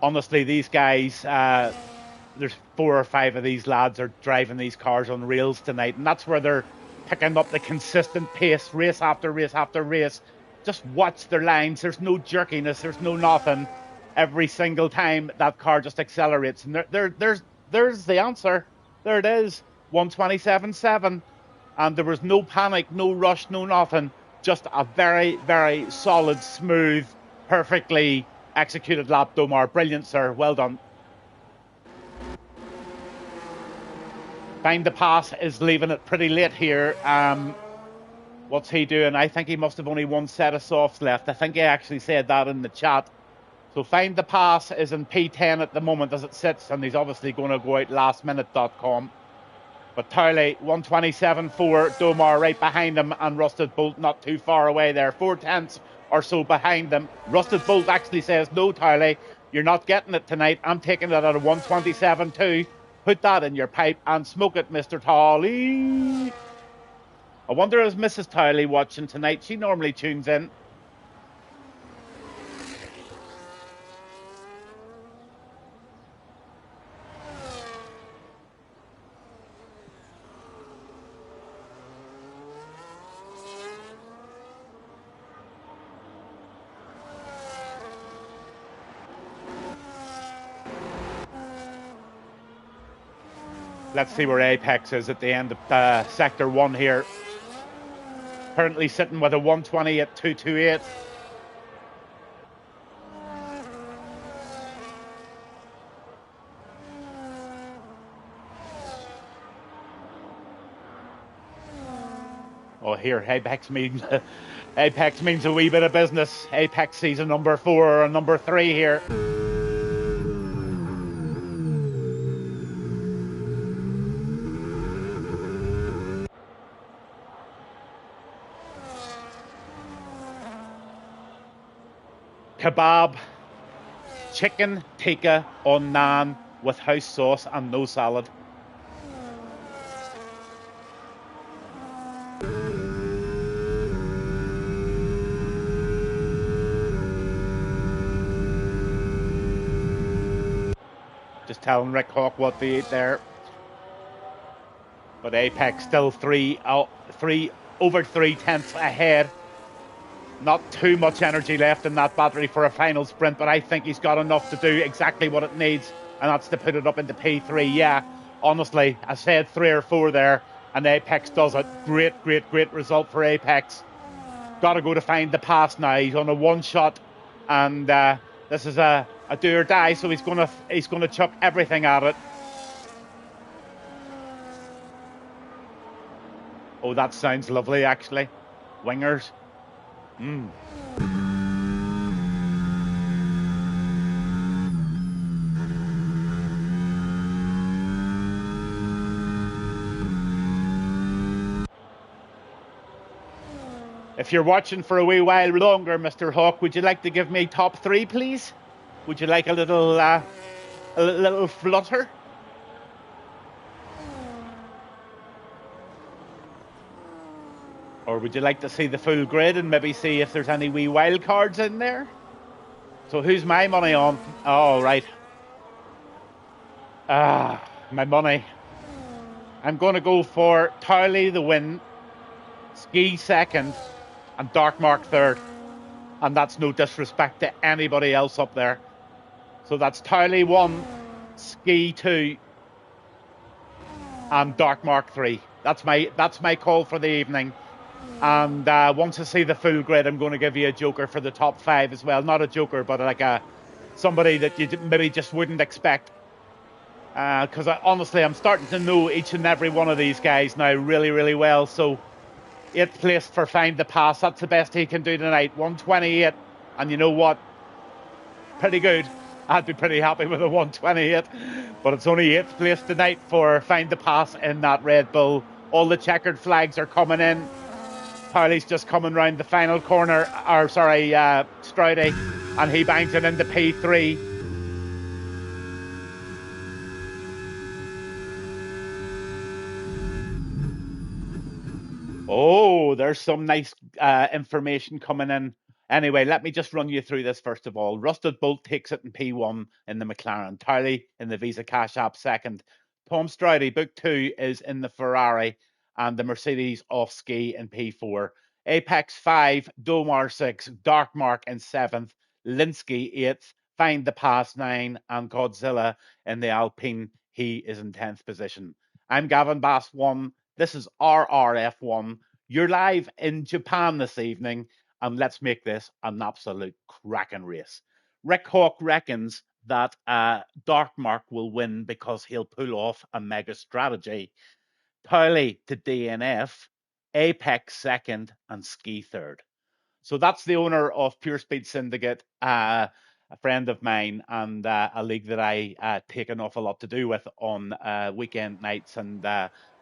honestly, these guys, there's 4 or 5 of these lads are driving these cars on rails tonight, and that's where they're picking up the consistent pace, race after race after race. Just watch their lines. There's no jerkiness. There's no nothing. Every single time that car just accelerates, and there's the answer. There it is. 127.7, and there was no panic, no rush, no nothing. Just a very, very solid, smooth, perfectly executed lap, Domar. Brilliant, sir. Well done. Find the Pass is leaving it pretty late here. What's he doing? I think he must have only 1 set of softs left. I think he actually said that in the chat. So Find the Pass is in P10 at the moment as it sits, and he's obviously going to go out lastminute.com. But Towley, 127.4, Domar right behind him, and Rusted Bolt not too far away there. 4/10 or so behind them. Rusted Bolt actually says, no, Towley, you're not getting it tonight. I'm taking it at a 127.2. Put that in your pipe and smoke it, Mr. Towley. I wonder, is Mrs. Towley watching tonight? She normally tunes in. Let's see where Apex is at the end of Sector 1 here. Currently sitting with a 120 at 228. Oh, here, Apex means a wee bit of business. Apex sees a number 4 or a number 3 here. Kebab, chicken tikka on naan with house sauce and no salad. Just telling Rick Hawk what they eat there. But Apex still over 3/10 ahead. Not too much energy left in that battery for a final sprint, but I think he's got enough to do exactly what it needs, and that's to put it up into P3. Yeah, honestly, I said 3 or 4 there, and Apex does it. Great, great, great result for Apex. Got to go to Find the Pass now. He's on a 1 shot, and the This is a do or die, so he's gonna chuck everything at it. Oh, that sounds lovely, actually. Wingers. If you're watching for a wee while longer, Mr. Hawk, would you like to give me top 3, please? Would you like a little flutter? Or would you like to see the full grid and maybe see if there's any wee wild cards in there? So who's my money on? Oh, right. My money. I'm going to go for Towley the win, Ski second, and Darkmark third. And that's no disrespect to anybody else up there. So that's Towley 1, Ski 2, and Darkmark 3. That's my call for the evening. And once I see the full grid, I'm going to give you a joker for the top 5 as well. Not a joker, but like somebody that you maybe just wouldn't expect. Because honestly, I'm starting to know each and every one of these guys now really, really well. So 8th place for Find the Pass. That's the best he can do tonight. 128. And you know what? Pretty good. I'd be pretty happy with a 128. But it's only 8th place tonight for Find the Pass in that Red Bull. All the checkered flags are coming in. Towley's just coming round the final corner. Stroudy. And he bangs it into P3. Oh, there's some nice information coming in. Anyway, let me just run you through this first of all. Rusted Bolt takes it in P1 in the McLaren. Towley in the Visa Cash App second. Tom Stroudy, Book 2, is in the Ferrari. And the Mercedes off ski in P4. Apex 5, Domar 6, Darkmark in 7th. Linsky 8th. Find the Pass 9. And Godzilla in the Alpine. He is in 10th position. I'm Gavin Bass 1. This is RRF1. You're live in Japan this evening, and let's make this an absolute cracking race. Rick Hawk reckons that Darkmark will win because he'll pull off a mega strategy. Towley to DNF, Apex second, and Ski third. So that's the owner of Pure Speed Syndicate, a friend of mine, and a league that I take an awful lot to do with on weekend nights, and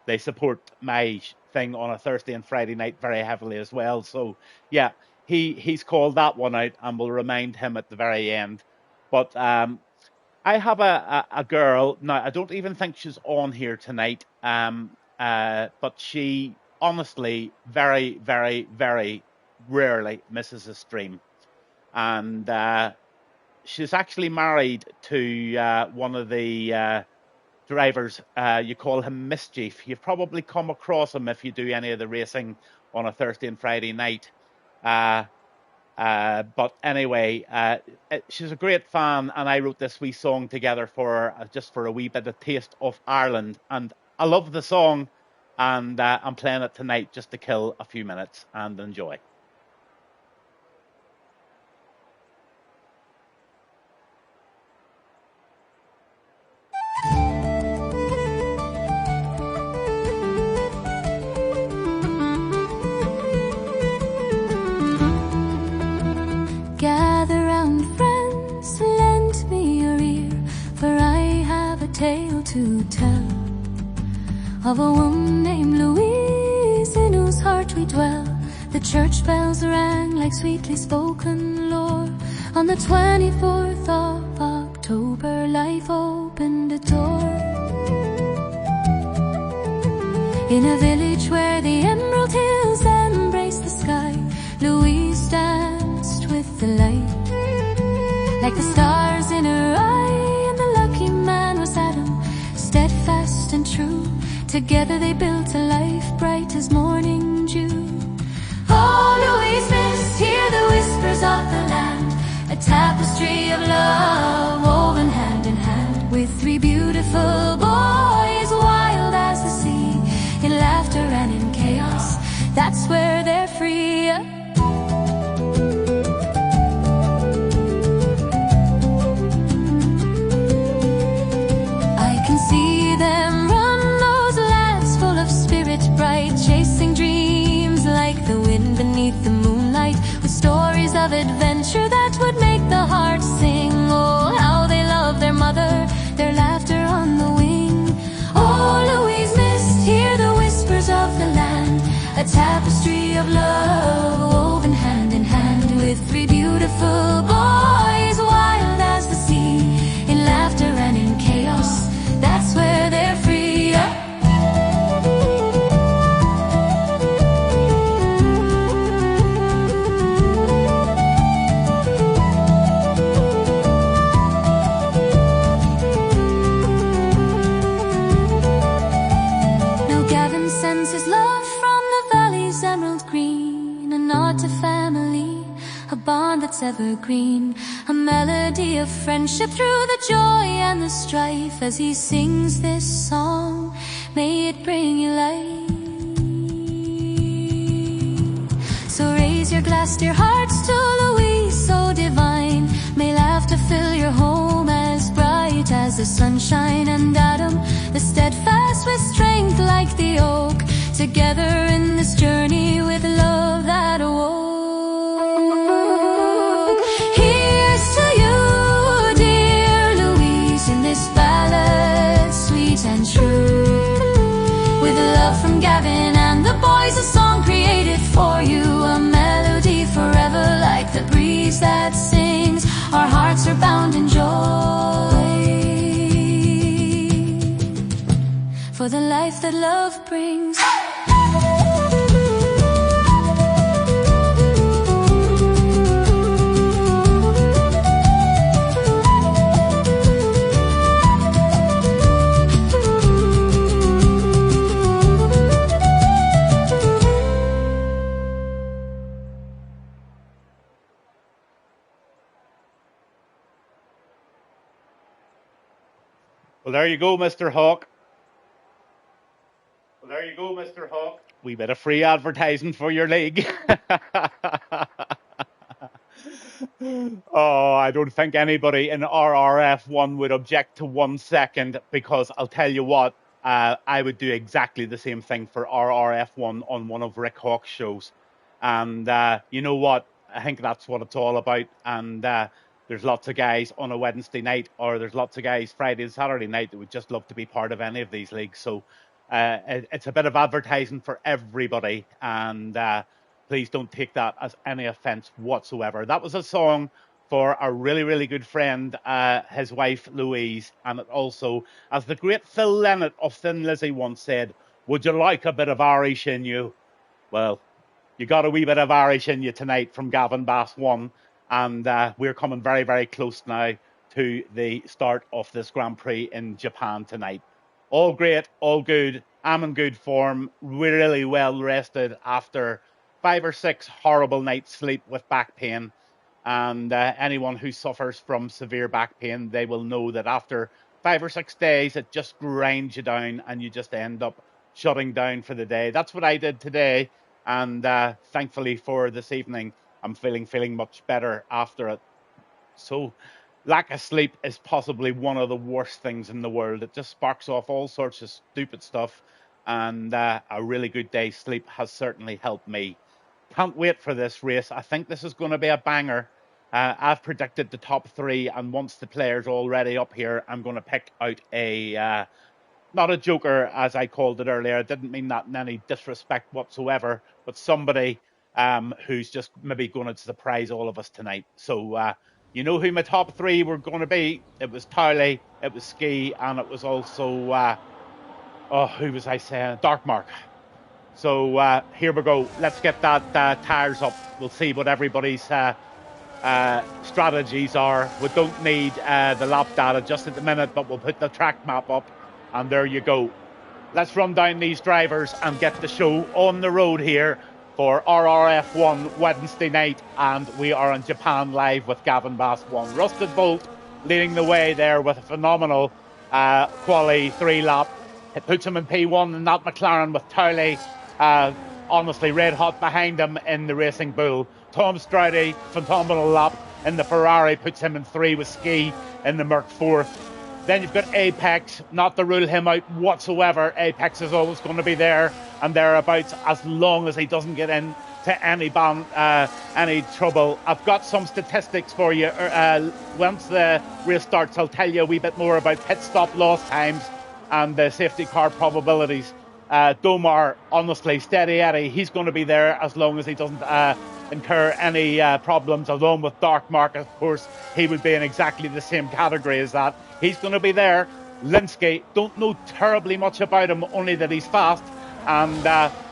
they support my thing on a Thursday and Friday night very heavily as well. So yeah, he's called that one out, and we'll remind him at the very end. But I have a girl now. I don't even think she's on here tonight. But she honestly very, very, very rarely misses a stream, and she's actually married to one of the drivers. You call him Mischief. You've probably come across him if you do any of the racing on a Thursday and Friday night. But anyway, she's a great fan, and I wrote this wee song together for her, just for a wee bit of taste of Ireland. And I love the song, and I'm playing it tonight just to kill a few minutes and enjoy. Gather round, friends, lend me your ear, for I have a tale to tell of a woman named Louise, in whose heart we dwell. The church bells rang like sweetly spoken lore. On the 24th of October, life opened a door. In a village where the emerald hills embrace the sky, Louise danced with the light, like the stars in her eye. And the lucky man was Adam, steadfast and true. Together they built a life bright as morning dew. Oh, Louise, miss, hear the whispers of the land, a tapestry of love woven hand in hand, with 3 beautiful boys, wild as the sea, in laughter and in chaos. That's where they're free. of adventure that would make the heart sing. Oh, how they love their mother, their laughter on the wing. Oh, Louise missed, hear the whispers of the land, a tapestry of love woven hand in hand with three beautiful boys, wild as the sea, in laughter and in chaos. That's where they're free. Now Gavin sends his love from the valley's emerald green, a nod to family, a bond that's evergreen, a melody of friendship through the joy and the strife. As he sings this song, may it bring you light. So raise your glass, dear hearts, to Louise so divine. May laughter fill your home as bright as the sunshine, and Adam, the steadfast with strength like the oak, together in this journey with love that awoke. Here's to you, dear Louise, in this ballad sweet and true, with love from Gavin and the boys, a song created for you, a melody forever like the breeze that sings. Our hearts are bound in joy for the life that love brings. Well, there you go, Mr. Hawk. Well, there you go, Mr. Hawk. Wee bit of free advertising for your league. Oh, I don't think anybody in RRF1 would object to 1 second, because I'll tell you what, I would do exactly the same thing for RRF1 on one of Rick Hawk's shows. And you know what? I think that's what it's all about. And there's lots of guys on a Wednesday night, or there's lots of guys Friday and Saturday night that would just love to be part of any of these leagues. So it's a bit of advertising for everybody, and please don't take that as any offence whatsoever. That was a song for a really, really good friend, his wife Louise, and it also, as the great Phil Lynott of Thin Lizzy once said, would you like a bit of Irish in you? Well, you got a wee bit of Irish in you tonight from Gavin Bass 1, and we're coming very, very close now to the start of this Grand Prix in Japan tonight. All great, all good. I'm in good form, really well rested after 5 or 6 horrible nights sleep with back pain. And anyone who suffers from severe back pain, they will know that after 5 or 6 days, it just grinds you down and you just end up shutting down for the day. That's what I did today. And thankfully for this evening, I'm feeling much better after it. So lack of sleep is possibly one of the worst things in the world. It just sparks off all sorts of stupid stuff. And a really good day's sleep has certainly helped me. Can't wait for this race. I think this is going to be a banger. I've predicted the top 3, and once the players are already up here, I'm going to pick out a, not a joker as I called it earlier. I didn't mean that in any disrespect whatsoever, but somebody who's just maybe going to surprise all of us tonight. So you know who my top 3 were going to be. It was Towley, it was Ski, and it was also, who was I saying? Darkmark. So here we go. Let's get that tyres up. We'll see what everybody's strategies are. We don't need the lap data just at the minute, but we'll put the track map up, and there you go. Let's run down these drivers and get the show on the road here for RRF1 Wednesday night, and we are in Japan live with Gavin Bass 1. Rusted Bolt leading the way there with a phenomenal quali 3 lap. It puts him in P1 in that McLaren, with Towley honestly red hot behind him in the Racing Bull. Tom Stroudy, phenomenal lap in the Ferrari, puts him in 3 with Ski in the Merc 4th. Then you've got Apex, not to rule him out whatsoever. Apex is always going to be there and thereabouts as long as he doesn't get in to any trouble. I've got some statistics for you. Once the race starts, I'll tell you a wee bit more about pit stop loss times and the safety car probabilities. Domar, honestly, steady Eddie, he's going to be there as long as he doesn't incur any problems, along with Dark Mark, of course. He would be in exactly the same category as that. He's going to be there. Linsky, don't know terribly much about him, only that he's fast, and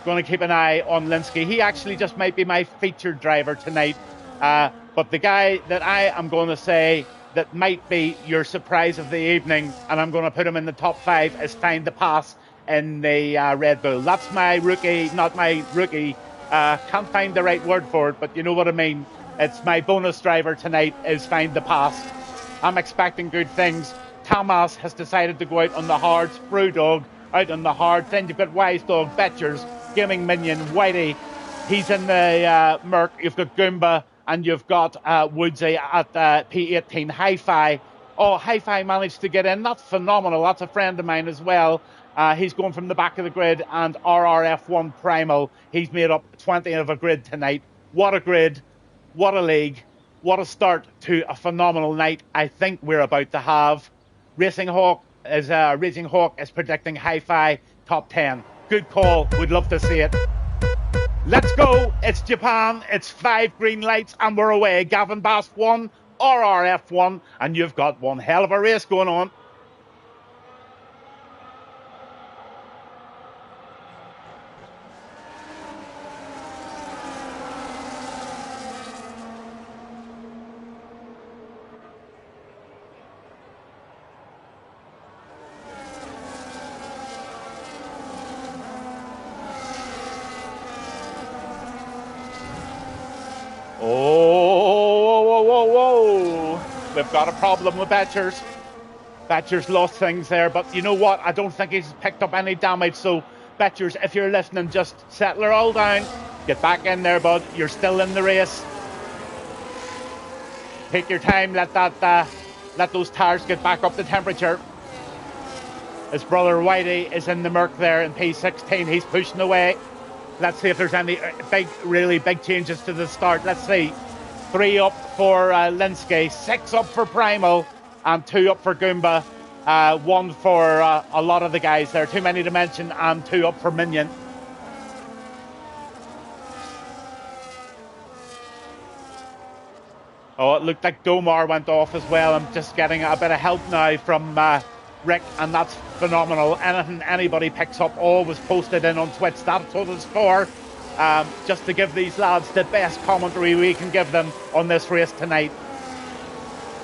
going to keep an eye on Linsky. He actually just might be my featured driver tonight, but the guy that I am going to say that might be your surprise of the evening, and I'm going to put him in the top 5, is Find the Pass in the Red Bull. That's my rookie, not my rookie. Can't find the right word for it, but you know what I mean. It's my bonus driver tonight is Find the Pass. I'm expecting good things. Thomas has decided to go out on the hards. Brewdog out on the hards. Then you've got Wise Dog, Betchers, Gaming Minion, Whitey. He's in the Merc. You've got Goomba and you've got Woodsy at P18. Hi-Fi. Oh, Hi-Fi managed to get in. That's phenomenal. That's a friend of mine as well. He's going from the back of the grid, and RRF1 Primal. He's made up 20 of a grid tonight. What a grid. What a league. What a start to a phenomenal night I think we're about to have. Racing Hawk is predicting Hi-Fi top 10. Good call. We'd love to see it. Let's go. It's Japan. It's 5 green lights and we're away. Gavin Bass 1, RRF 1, and you've got one hell of a race going on. Whoa. We've got a problem with Betchers. Betchers lost things there, but you know what? I don't think he's picked up any damage. So, Betchers, if you're listening, just settle her all down. Get back in there, bud. You're still in the race. Take your time. Let those tires get back up to temperature. His brother Whitey is in the Merc there in P16. He's pushing away. Let's see if there's any really big changes to the start. Let's see. 3 up for Linsky, 6 up for Primal, and 2 up for Goomba. 1 for a lot of the guys there. Too many to mention, and 2 up for Minion. Oh, it looked like Domar went off as well. I'm just getting a bit of help now from Rick, and that's phenomenal. Anything anybody picks up always posted in on Twitch. That's what it's for. Just to give these lads the best commentary we can give them on this race tonight.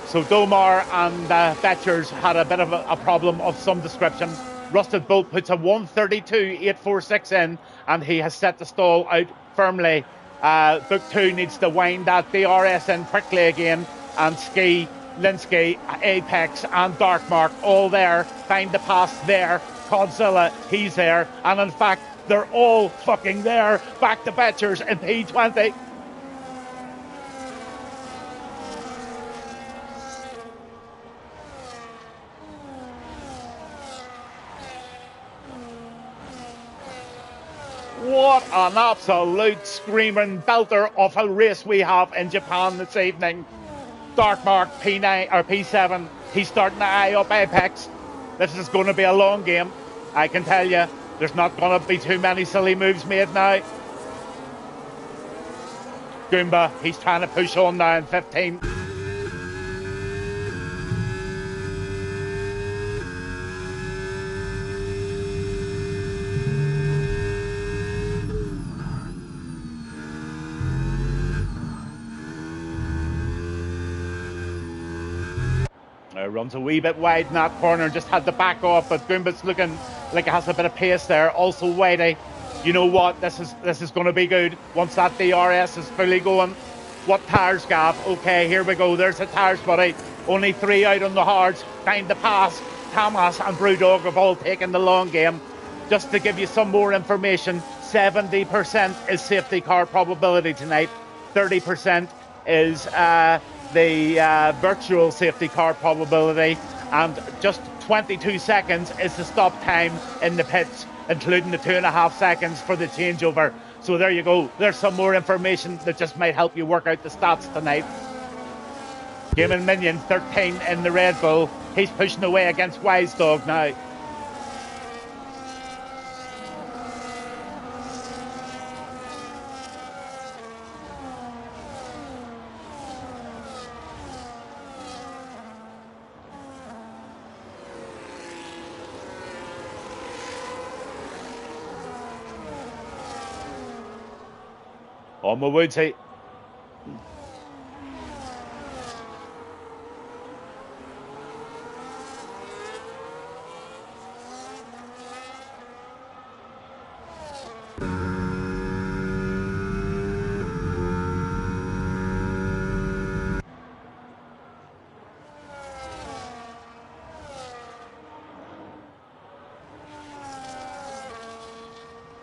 So Domar and Betchers had a bit of a problem of some description. Rusted Bolt puts a 1:32.846 in, and he has set the stall out firmly. Book 2 needs to wind that DRS in quickly again, and Ski, Linsky, Apex and Darkmark all there. Find the Pass there. Godzilla, he's there, and in fact they're all fucking there. Back to Betchers in P20. What an absolute screaming belter of a race we have in Japan this evening. Darkmark P9 or P7, he's starting to eye up Apex. This is going to be a long game, I can tell you. There's not going to be too many silly moves made now. Goomba, he's trying to push on now in 15. Runs a wee bit wide in that corner, just had to back off, but Goomba's looking like it has a bit of pace there. Also Whitey, you know what, this is going to be good once that DRS is fully going. What tires, Gav? Okay, here we go, there's the tires, buddy. Only 3 out on the hards. Find the Pass. Thomas and Brewdog have all taken the long game. Just to give you some more information, 70% is safety car probability tonight. 30% is the virtual safety car probability, and just 22 seconds is the stop time in the pits, including the 2.5 seconds for the changeover. So there you go. There's some more information that just might help you work out the stats tonight. Gaiman Minion, 13 in the Red Bull. He's pushing away against Wise Dog now. On my Woodsy.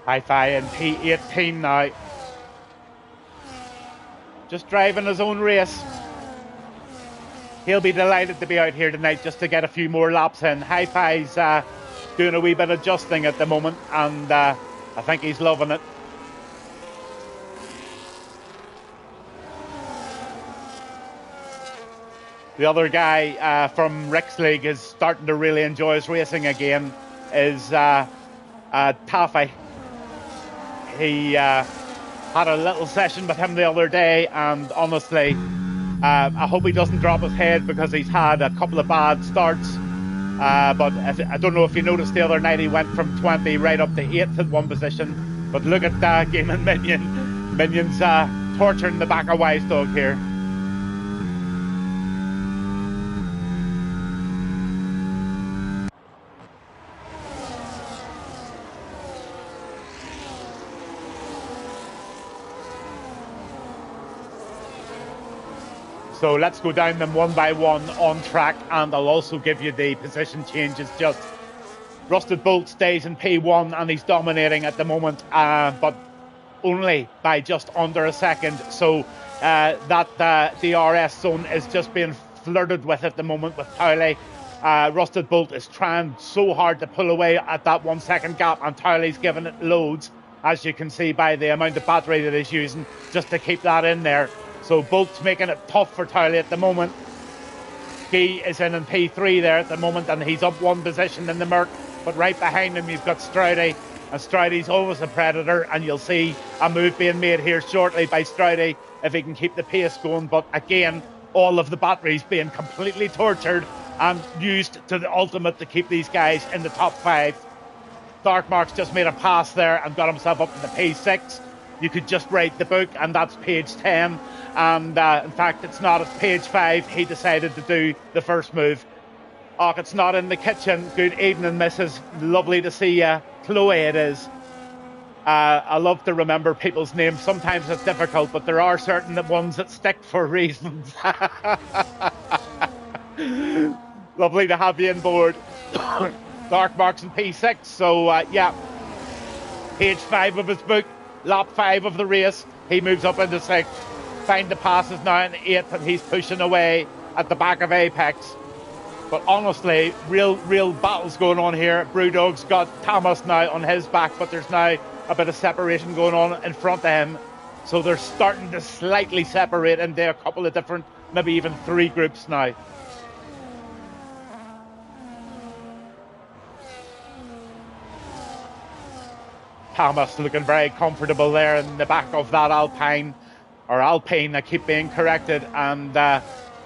Hi-Fi in P18 now. Just driving his own race. He'll be delighted to be out here tonight just to get a few more laps in. Hi-Fi's doing a wee bit of adjusting at the moment, and I think he's loving it. The other guy from Rick's League is starting to really enjoy his racing again, is Taffy. He had a little session with him the other day, and honestly, I hope he doesn't drop his head because he's had a couple of bad starts. But I don't know if you noticed the other night, he went from 20 right up to 8th at one position. But look at Gaiman Minion. Minion's torturing the back of Wise Dog here. So let's go down them one by one on track, and I'll also give you the position changes. Just Rusted Bolt stays in P1 and he's dominating at the moment, but only by just under a second. So that DRS zone is just being flirted with at the moment with Towley. Rusted Bolt is trying so hard to pull away at that 1 second gap, and Towley's giving it loads, as you can see by the amount of battery that he's using just to keep that in there. So Bolt's making it tough for Towley at the moment. Ski is in P3 there at the moment, and he's up one position in the Merc. But right behind him, you've got Stroudy. And Stroudy's always a predator, and you'll see a move being made here shortly by Stroudy if he can keep the pace going. But again, all of the batteries being completely tortured and used to the ultimate to keep these guys in the top 5. Darkmark's just made a pass there and got himself up to the P6. You could just write the book, and that's page 10. And in fact, it's not at page 5. He decided to do the first move. Oh, it's not in the kitchen. Good evening, Mrs. Lovely to see you. Chloe it is. I love to remember people's names. Sometimes it's difficult, but there are certain ones that stick for reasons. Lovely to have you on board. Darkmark's in P6. So, yeah. Page 5 of his book. Lap 5 of the race. He moves up into 6th. Find the passes now in 8th, and he's pushing away at the back of Apex. But honestly, real battles going on here. Brewdog's got Thomas now on his back, but there's now a bit of separation going on in front of him. So they're starting to slightly separate into a couple of different, maybe even 3 groups now. Thomas looking very comfortable there in the back of that Alpine. I keep being corrected. And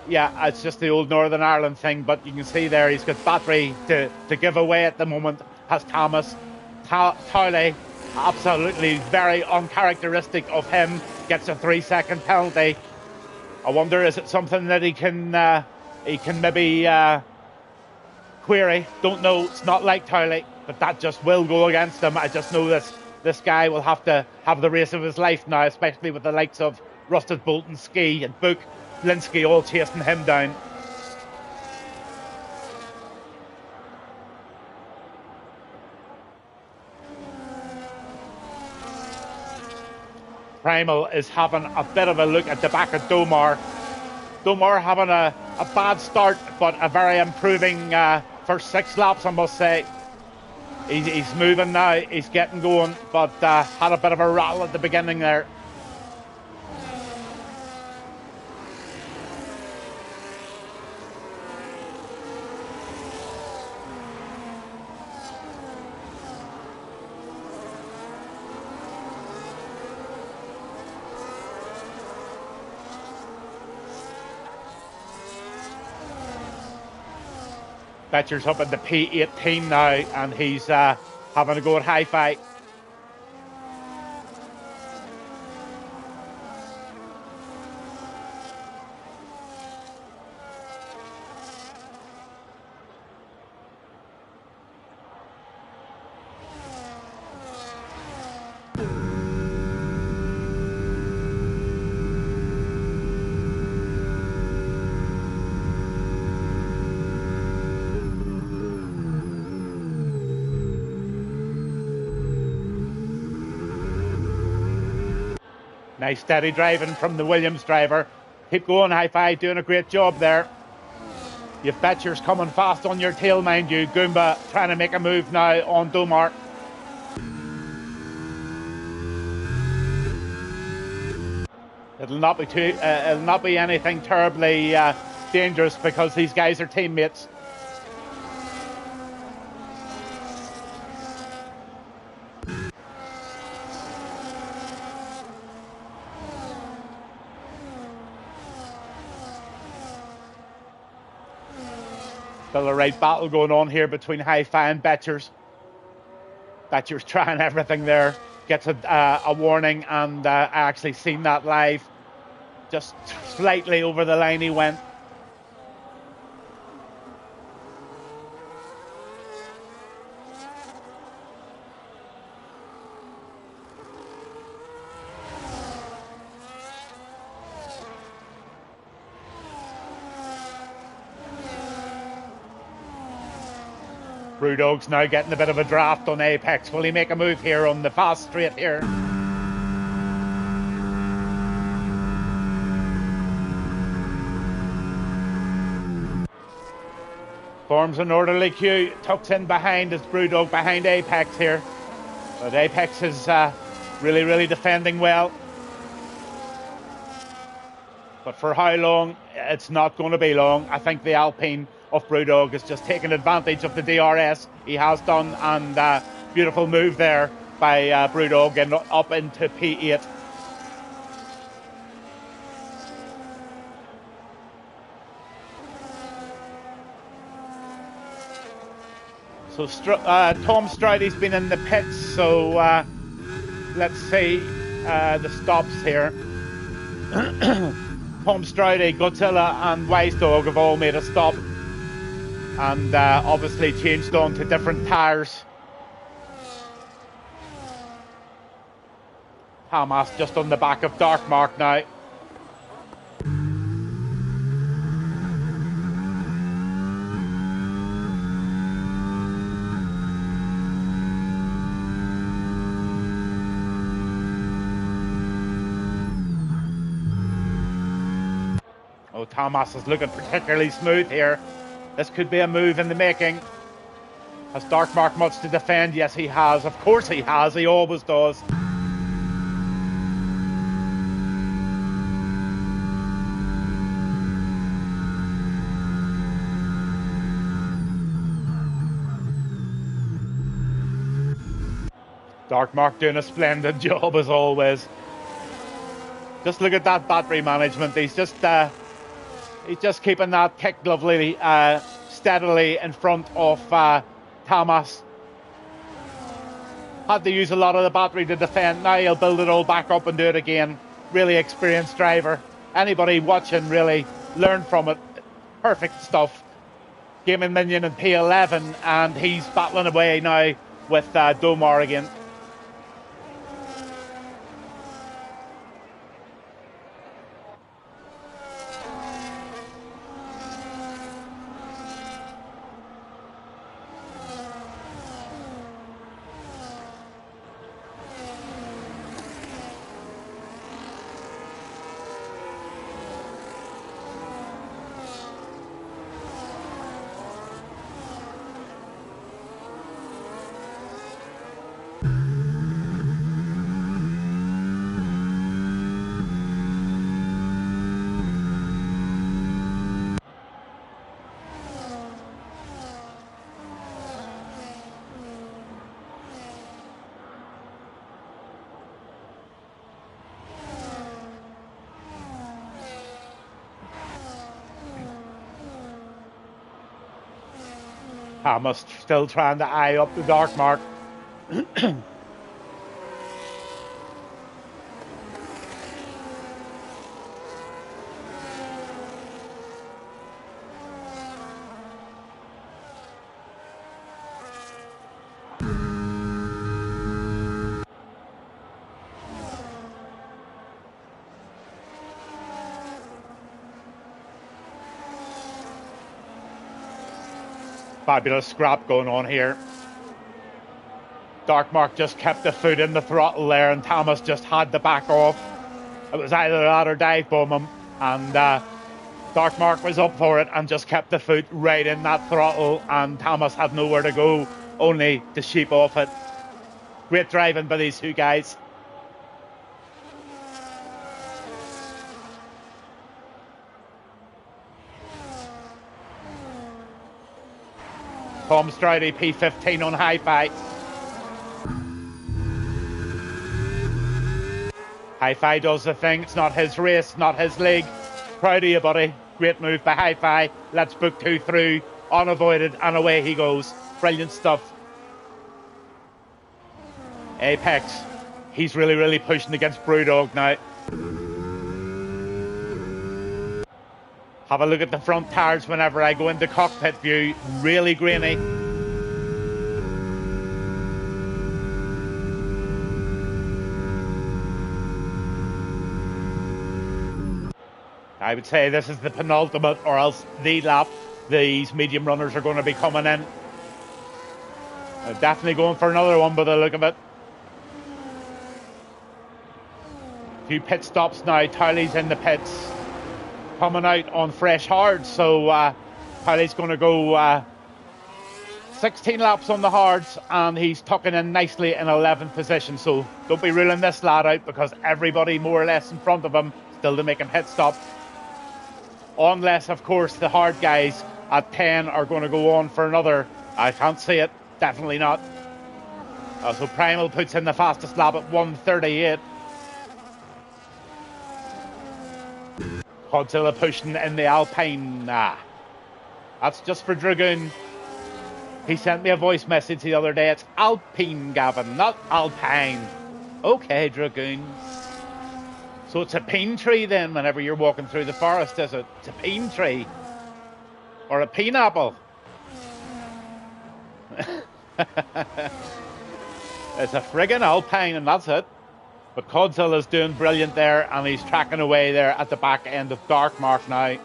yeah, it's just the old Northern Ireland thing. But you can see there he's got battery to give away at the moment, has Thomas. Towley, absolutely very uncharacteristic of him, gets a 3-second penalty. I wonder, is it something that he can maybe query? Don't know. It's not like Towley, but that just will go against him. I just know this guy will have to have the race of his life now, especially with the likes of Rusted Bolt and Ski and Book, Linsky all chasing him down. Primal is having a bit of a look at the back of Domar. Domar having a bad start, but a very improving first 6 laps, I must say. He's moving now, he's getting going, but had a bit of a rattle at the beginning there. Betcher's up at the P18 now, and he's having a go at hi-fi. Nice steady driving from the Williams driver. Keep going, hi-fi, doing a great job there. You've Betcher's coming fast on your tail, mind you. Goomba trying to make a move now on Domar. It'll not be anything terribly dangerous because these guys are teammates. Still a right battle going on here between hi-fi and Betcher's. Betcher's trying everything there. Gets a warning, and I actually seen that live. Just slightly over the line he went. Brewdog's now getting a bit of a draft on Apex. Will he make a move here on the fast straight here? Forms an orderly queue, tucks in behind as Brewdog behind Apex here. But Apex is really defending well. But for how long? It's not going to be long. I think the Alpine of Brewdog is just taking advantage of the DRS he has done, and beautiful move there by Brewdog and up into P8. So Tom Stridey's been in the pits, so let's see the stops here. Tom Stridey, Godzilla and Wise Dog have all made a stop, and obviously changed on to different tyres. Hamas just on the back of Dark Mark now. Oh, Thomas is looking particularly smooth here. This could be a move in the making. Has Dark Mark much to defend? Yes, he has. Of course he has. He always does. Dark Mark doing a splendid job as always. Just look at that battery management. He's just keeping that kick lovely steadily in front of Thomas. Had to use a lot of the battery to defend. Now he'll build it all back up and do it again. Really experienced driver. Anybody watching really learn from it. Perfect stuff. Gaming Minion in P11, and he's battling away now with Domar again. Thomas still trying to eye up the dark mark. Fabulous scrap going on here. Darkmark just kept the foot in the throttle there, and Thomas just had to back off. It was either that or dive bomb him, and Darkmark was up for it and just kept the foot right in that throttle, and Thomas had nowhere to go, only to sheep off it. Great driving by these two guys. Tom Stroudy, P15 on Hi-Fi. Hi-Fi does the thing. It's not his race, not his league. Proud of you, buddy. Great move by Hi-Fi. Let's book 2 through. Unavoided, and away he goes. Brilliant stuff. Apex. He's really, really pushing against Brewdog now. Have a look at the front tires whenever I go into cockpit view. Really grainy. I would say this is the penultimate, or else the lap. These medium runners are going to be coming in. They're definitely going for another one by the look of it. A few pit stops now. Towley's in the pits, coming out on fresh hards, so Towley's going to go 16 laps on the hards, and he's tucking in nicely in 11th position, so don't be ruling this lad out, because everybody more or less in front of him still to make him pit stop, unless of course the hard guys at 10 are going to go on for another. I can't see it, definitely not. So Primal puts in the fastest lap at 1:38. Godzilla pushing in the Alpine. That's just for Dragoon. He sent me a voice message the other day. It's Alpine, Gavin, not Alpine. Okay, Dragoon. So it's a pine tree then whenever you're walking through the forest, is it? It's a pine tree. Or a pineapple. It's a friggin' Alpine, and that's it. But Godzilla's doing brilliant there, and he's tracking away there at the back end of Darkmark now.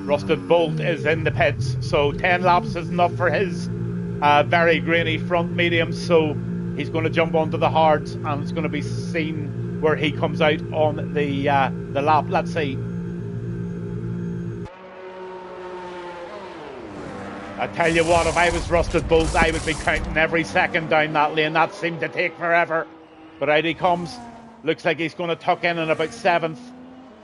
Rusted Bolt is in the pits, so 10 laps is enough for his very grainy front medium, so he's going to jump onto the hards, and it's going to be seen where he comes out on the lap. Let's see. I tell you what, if I was Rusted Bolt, I would be counting every second down that lane. That seemed to take forever. But out he comes. Looks like he's going to tuck in about 7th.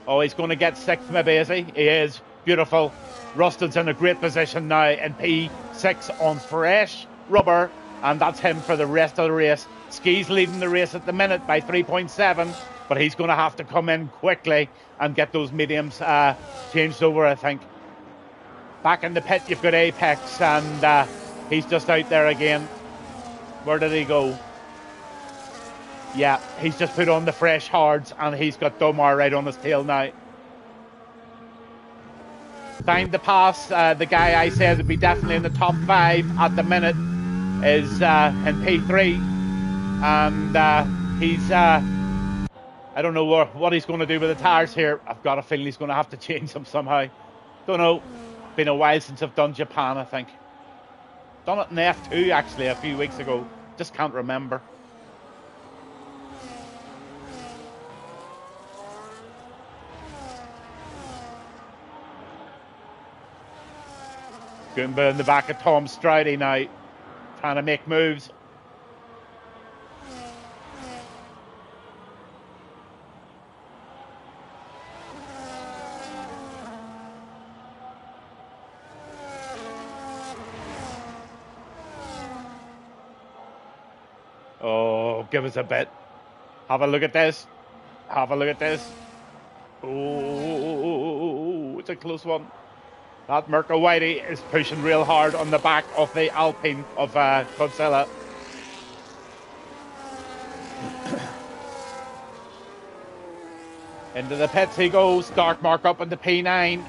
Oh, he's going to get 6th maybe, is he? He is. Beautiful. Rusted's in a great position now in P6 on fresh rubber. And that's him for the rest of the race. Ski's leading the race at the minute by 3.7. But he's going to have to come in quickly and get those mediums changed over, I think. Back in the pit, you've got Apex, and he's just out there again. Where did he go? Yeah, he's just put on the fresh hards, and he's got Domar right on his tail now. Time to pass. The guy I said would be definitely in the top 5 at the minute is in P3. And he's... I don't know what he's going to do with the tyres here. I've got a feeling he's going to have to change them somehow. Don't know. Been a while since I've done Japan, I think. Done it in F2 actually a few weeks ago. Just can't remember. Goomba in the back of Tom Stroudy now, trying to make moves. Oh, give us a bit. Have a look at this. Have a look at this. Oh, it's a close one. That Mirko Whitey is pushing real hard on the back of the Alpine of Godzilla. Into the pits he goes. Dark mark up on the P9.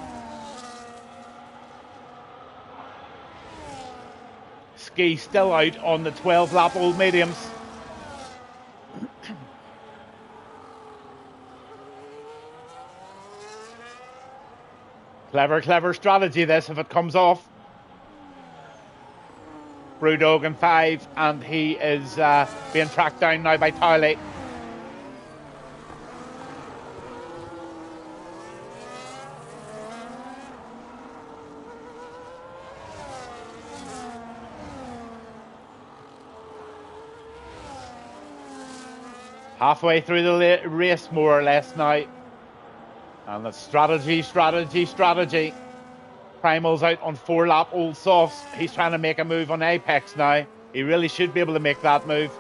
Ski still out on the 12-lap old mediums. Clever strategy this if it comes off. Brewdog in 5, and he is being tracked down now by Towley. Halfway through the race, more or less now. And it's strategy. Primal's out on 4-lap old softs. He's trying to make a move on Apex now. He really should be able to make that move.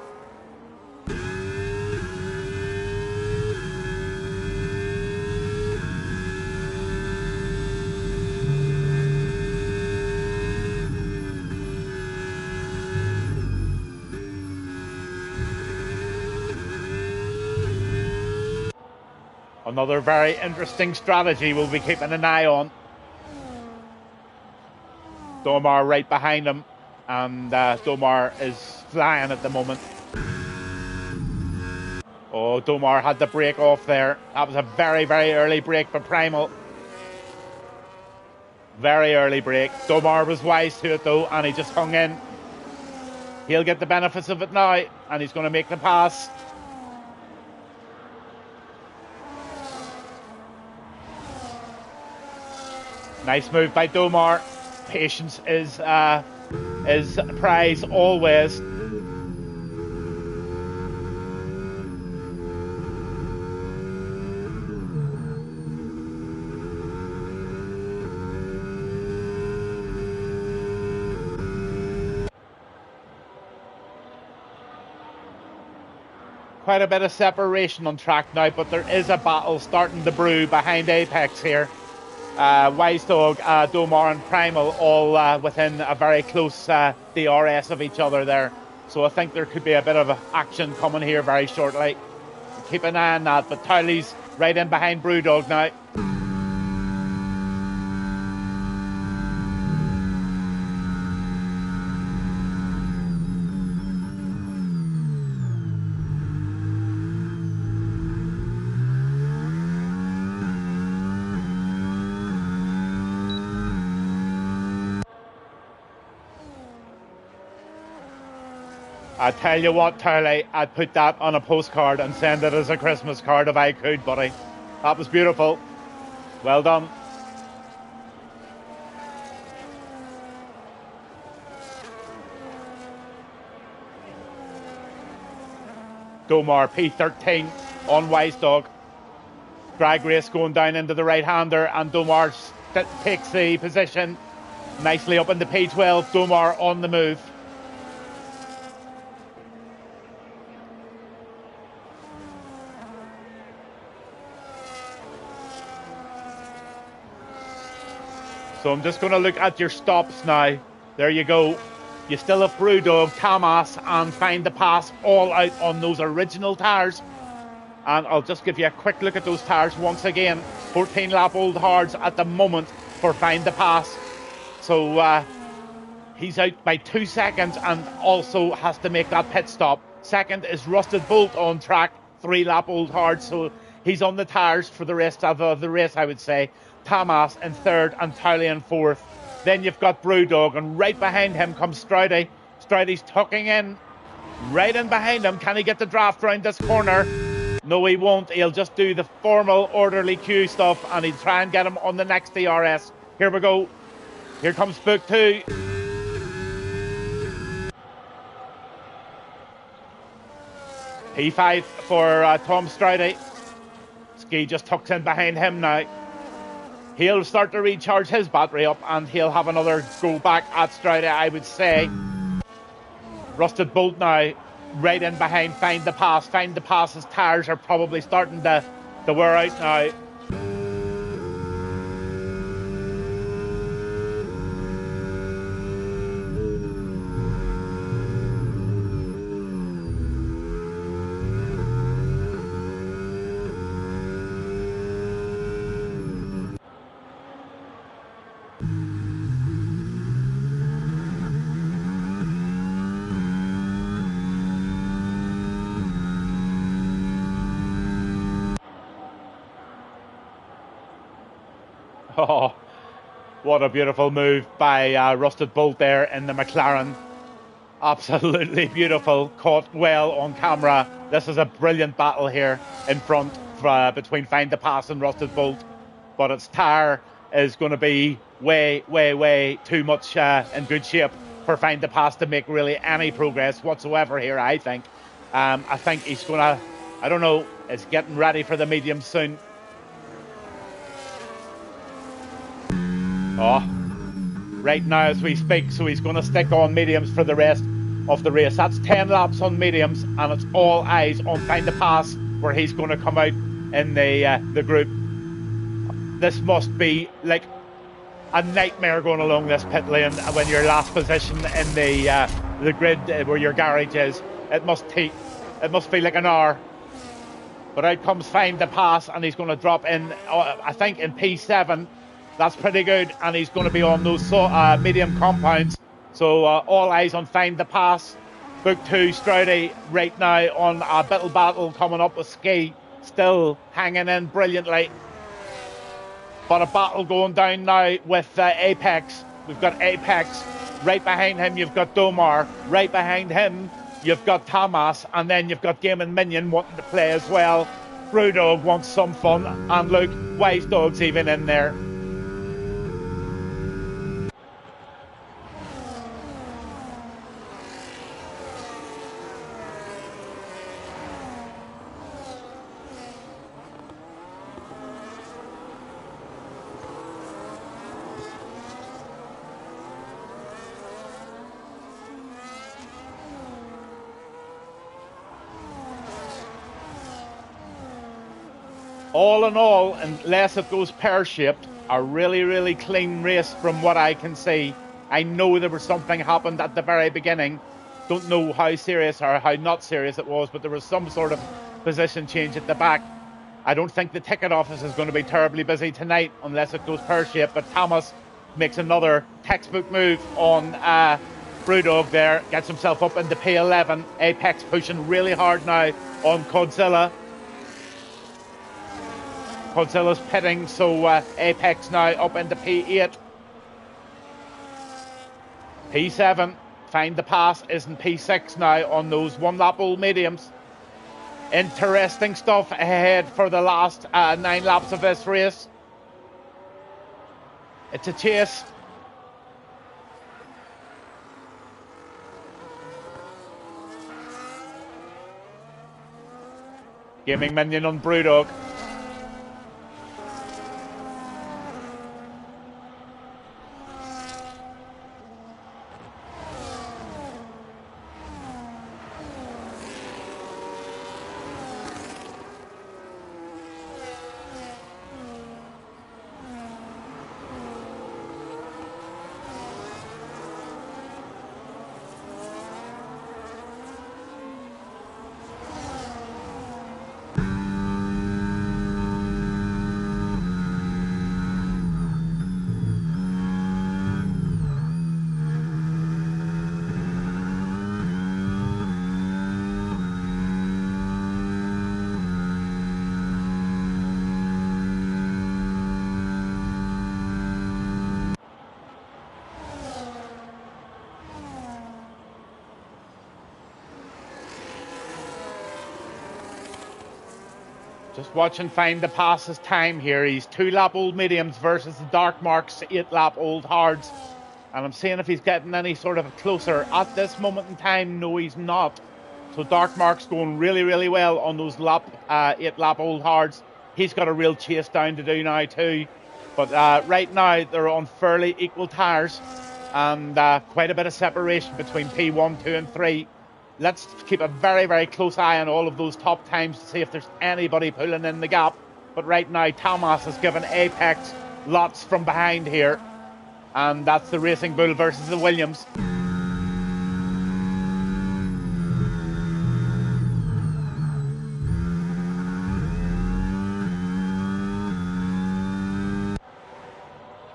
Another very interesting strategy we'll be keeping an eye on. Domar right behind him, and Domar is flying at the moment. Oh, Domar had the brake off there. That was a very early brake for Primal. Very early brake. Domar was wise to it though, and he just hung in. He'll get the benefits of it now, and he's going to make the pass. Nice move by Domar. Patience is prize always. Quite a bit of separation on track now, but there is a battle starting to brew behind Apex here. Wise Dog, Domar and Primal all within a very close DRS of each other there. So I think there could be a bit of action coming here very shortly. Keep an eye on that, but Towley's right in behind Brewdog now. I tell you what, Towley, I'd put that on a postcard and send it as a Christmas card if I could, buddy. That was beautiful. Well done. Domar P13 on Wise Dog. Drag race going down into the right-hander, and Domar takes the position nicely up in the P12. Domar on the move. So I'm just going to look at your stops now. There you go. You still have Brewdog, Tamas, and Find the Pass all out on those original tyres. And I'll just give you a quick look at those tyres once again. 14-lap old hards at the moment for Find the Pass. So he's out by 2 seconds and also has to make that pit stop. Second is Rusted Bolt on track, 3-lap old hards. So he's on the tyres for the rest of the race, I would say. Tamas in third and Towley in fourth. Then you've got Brewdog, and right behind him comes Stroudy. Stroudy's tucking in. Right in behind him. Can he get the draft round this corner? No, he won't. He'll just do the formal orderly queue stuff, and he'll try and get him on the next DRS. Here we go. Here comes Book 2. P5 for Tom Stroudy. Ski just tucks in behind him now. He'll start to recharge his battery up, and he'll have another go back at Stroudy, I would say. Rusted Bolt now, right in behind Find the Pass. Find the Pass's tyres are probably starting to wear out now. Oh, what a beautiful move by Rusted Bolt there in the McLaren. Absolutely beautiful, caught well on camera. This is a brilliant battle here in front between Find the Pass and Rusted Bolt. But its tyre is going to be way too much in good shape for Find the Pass to make really any progress whatsoever here, I think. I think he's going to, I don't know, is getting ready for the medium soon. Oh, right now as we speak, so he's going to stick on mediums for the rest of the race. That's 10 laps on mediums, and it's all eyes on Find the Pass, where he's going to come out in the group. This must be like a nightmare going along this pit lane when you're last position in the grid where your garage is. It must feel like an hour. But out comes Find the Pass, and he's going to drop in, I think, in P7. That's pretty good, and he's going to be on those medium compounds. So all eyes on Find the Pass. Book 2 Stroudy right now on a Bittle battle coming up with Ski, still hanging in brilliantly. But a battle going down now with Apex. We've got Apex. Right behind him, you've got Domar. Right behind him, you've got Thomas. And then you've got Game and Minion wanting to play as well. Brewdog wants some fun. And look, Wise Dog's even in there. All in all, unless it goes pear-shaped, a really clean race from what I can see. I know there was something happened at the very beginning. Don't know how serious or how not serious it was, but there was some sort of position change at the back. I don't think the ticket office is going to be terribly busy tonight unless it goes pear-shaped, but Thomas makes another textbook move on Brewdog there, gets himself up into P11. Apex pushing really hard now on Godzilla. Godzilla's pitting, so Apex now up into P8. P7, Find the Pass is in P6 now on those one-lap-old mediums. Interesting stuff ahead for the last 9 laps of this race. It's a chase. Gaming Minion on Brewdog. Just watch and Find the Pass's time here. He's 2-lap-old mediums versus the Dark Marks 8-lap-old hards. And I'm seeing if he's getting any sort of closer. At this moment in time, no, he's not. So Dark Mark's going really well on those 8-lap-old hards. He's got a real chase down to do now too. But right now, they're on fairly equal tyres. And quite a bit of separation between P1, 2 and 3. Let's keep a very close eye on all of those top times to see if there's anybody pulling in the gap. But right now, Thomas has given Apex lots from behind here. And that's the Racing Bull versus the Williams.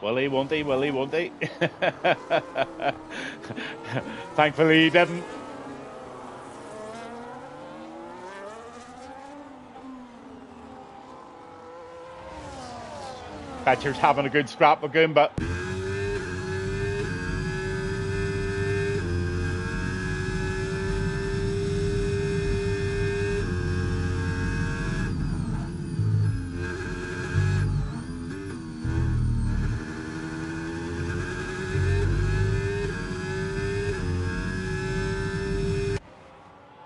Will he, won't he? Will he, won't he? Thankfully he didn't. Betcher's having a good scrap with Goomba.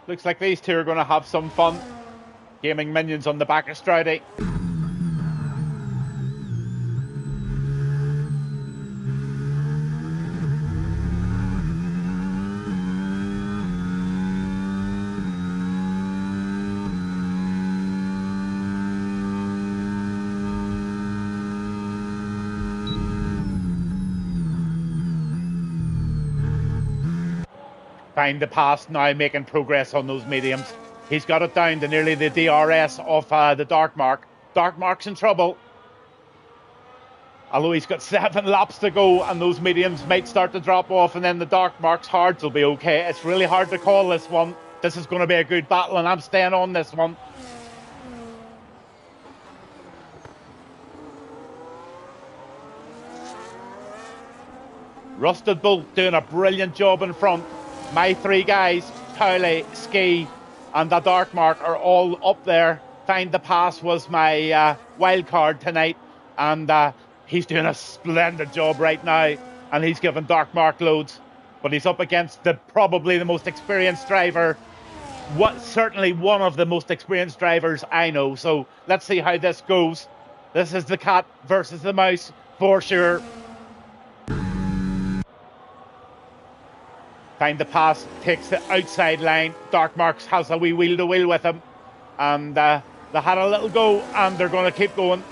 Looks like these two are going to have some fun gaming minions on the back of Stroudy. Find the pass now, making progress on those mediums. He's got it down to nearly the DRS of the Dark Mark. Dark Mark's in trouble. Although he's got 7 laps to go and those mediums might start to drop off, and then the Dark Mark's hards will be okay. It's really hard to call this one. This is going to be a good battle and I'm staying on this one. Rusted Bolt doing a brilliant job in front. My 3 guys, Cowley, Ski and the Dark Mark, are all up there. Find the Pass was my wild card tonight, and he's doing a splendid job right now, and he's giving Dark Mark loads. But he's up against probably the most experienced driver, certainly one of the most experienced drivers I know. So let's see how this goes. This is the cat versus the mouse for sure. Find the Pass takes the outside line. Dark Marks has a wee wheel to wheel with him. And they had a little go and they're going to keep going.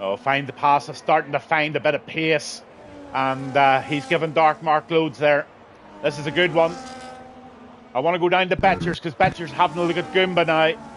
Oh, Find the Pass is starting to find a bit of pace. And he's given Dark Mark loads there. This is a good one. I want to go down to Betcher's because Betcher's having a look at Goomba now.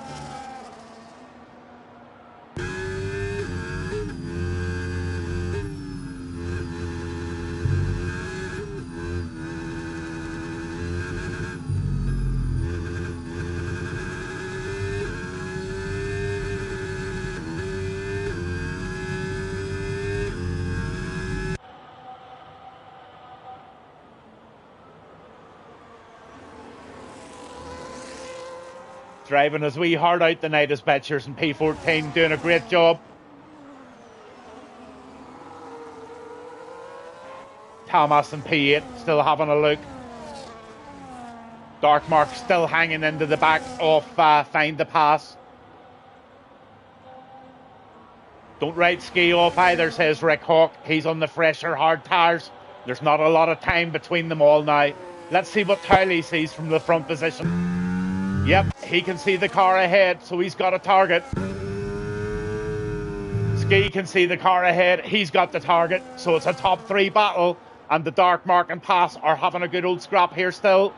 Driving his wee heart out tonight as Betchers and P14 doing a great job. Thomas and P8 still having a look. Dark Mark still hanging into the back of Find the Pass. Don't write Ski off either, says Rick Hawk. He's on the fresher hard tires. There's not a lot of time between them all now. Let's see what Towley sees from the front position. Yep, he can see the car ahead, so he's got a target. Ski can see the car ahead, he's got the target, so it's a top 3 battle, and the Dark Mark and Pass are having a good old scrap here still.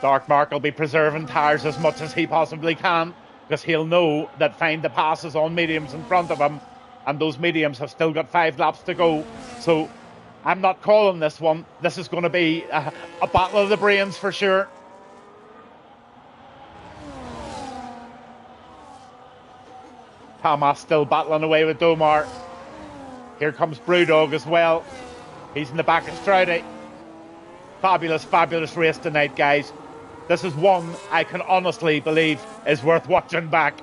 Dark Mark will be preserving tyres as much as he possibly can because he'll know that Find the Pass is on mediums in front of him and those mediums have still got 5 laps to go. So I'm not calling this one. This is going to be a battle of the brains for sure. Thomas still battling away with Domar. Here comes Brewdog as well. He's in the back of Stroudy. Fabulous, fabulous race tonight, guys. This is one I can honestly believe is worth watching back.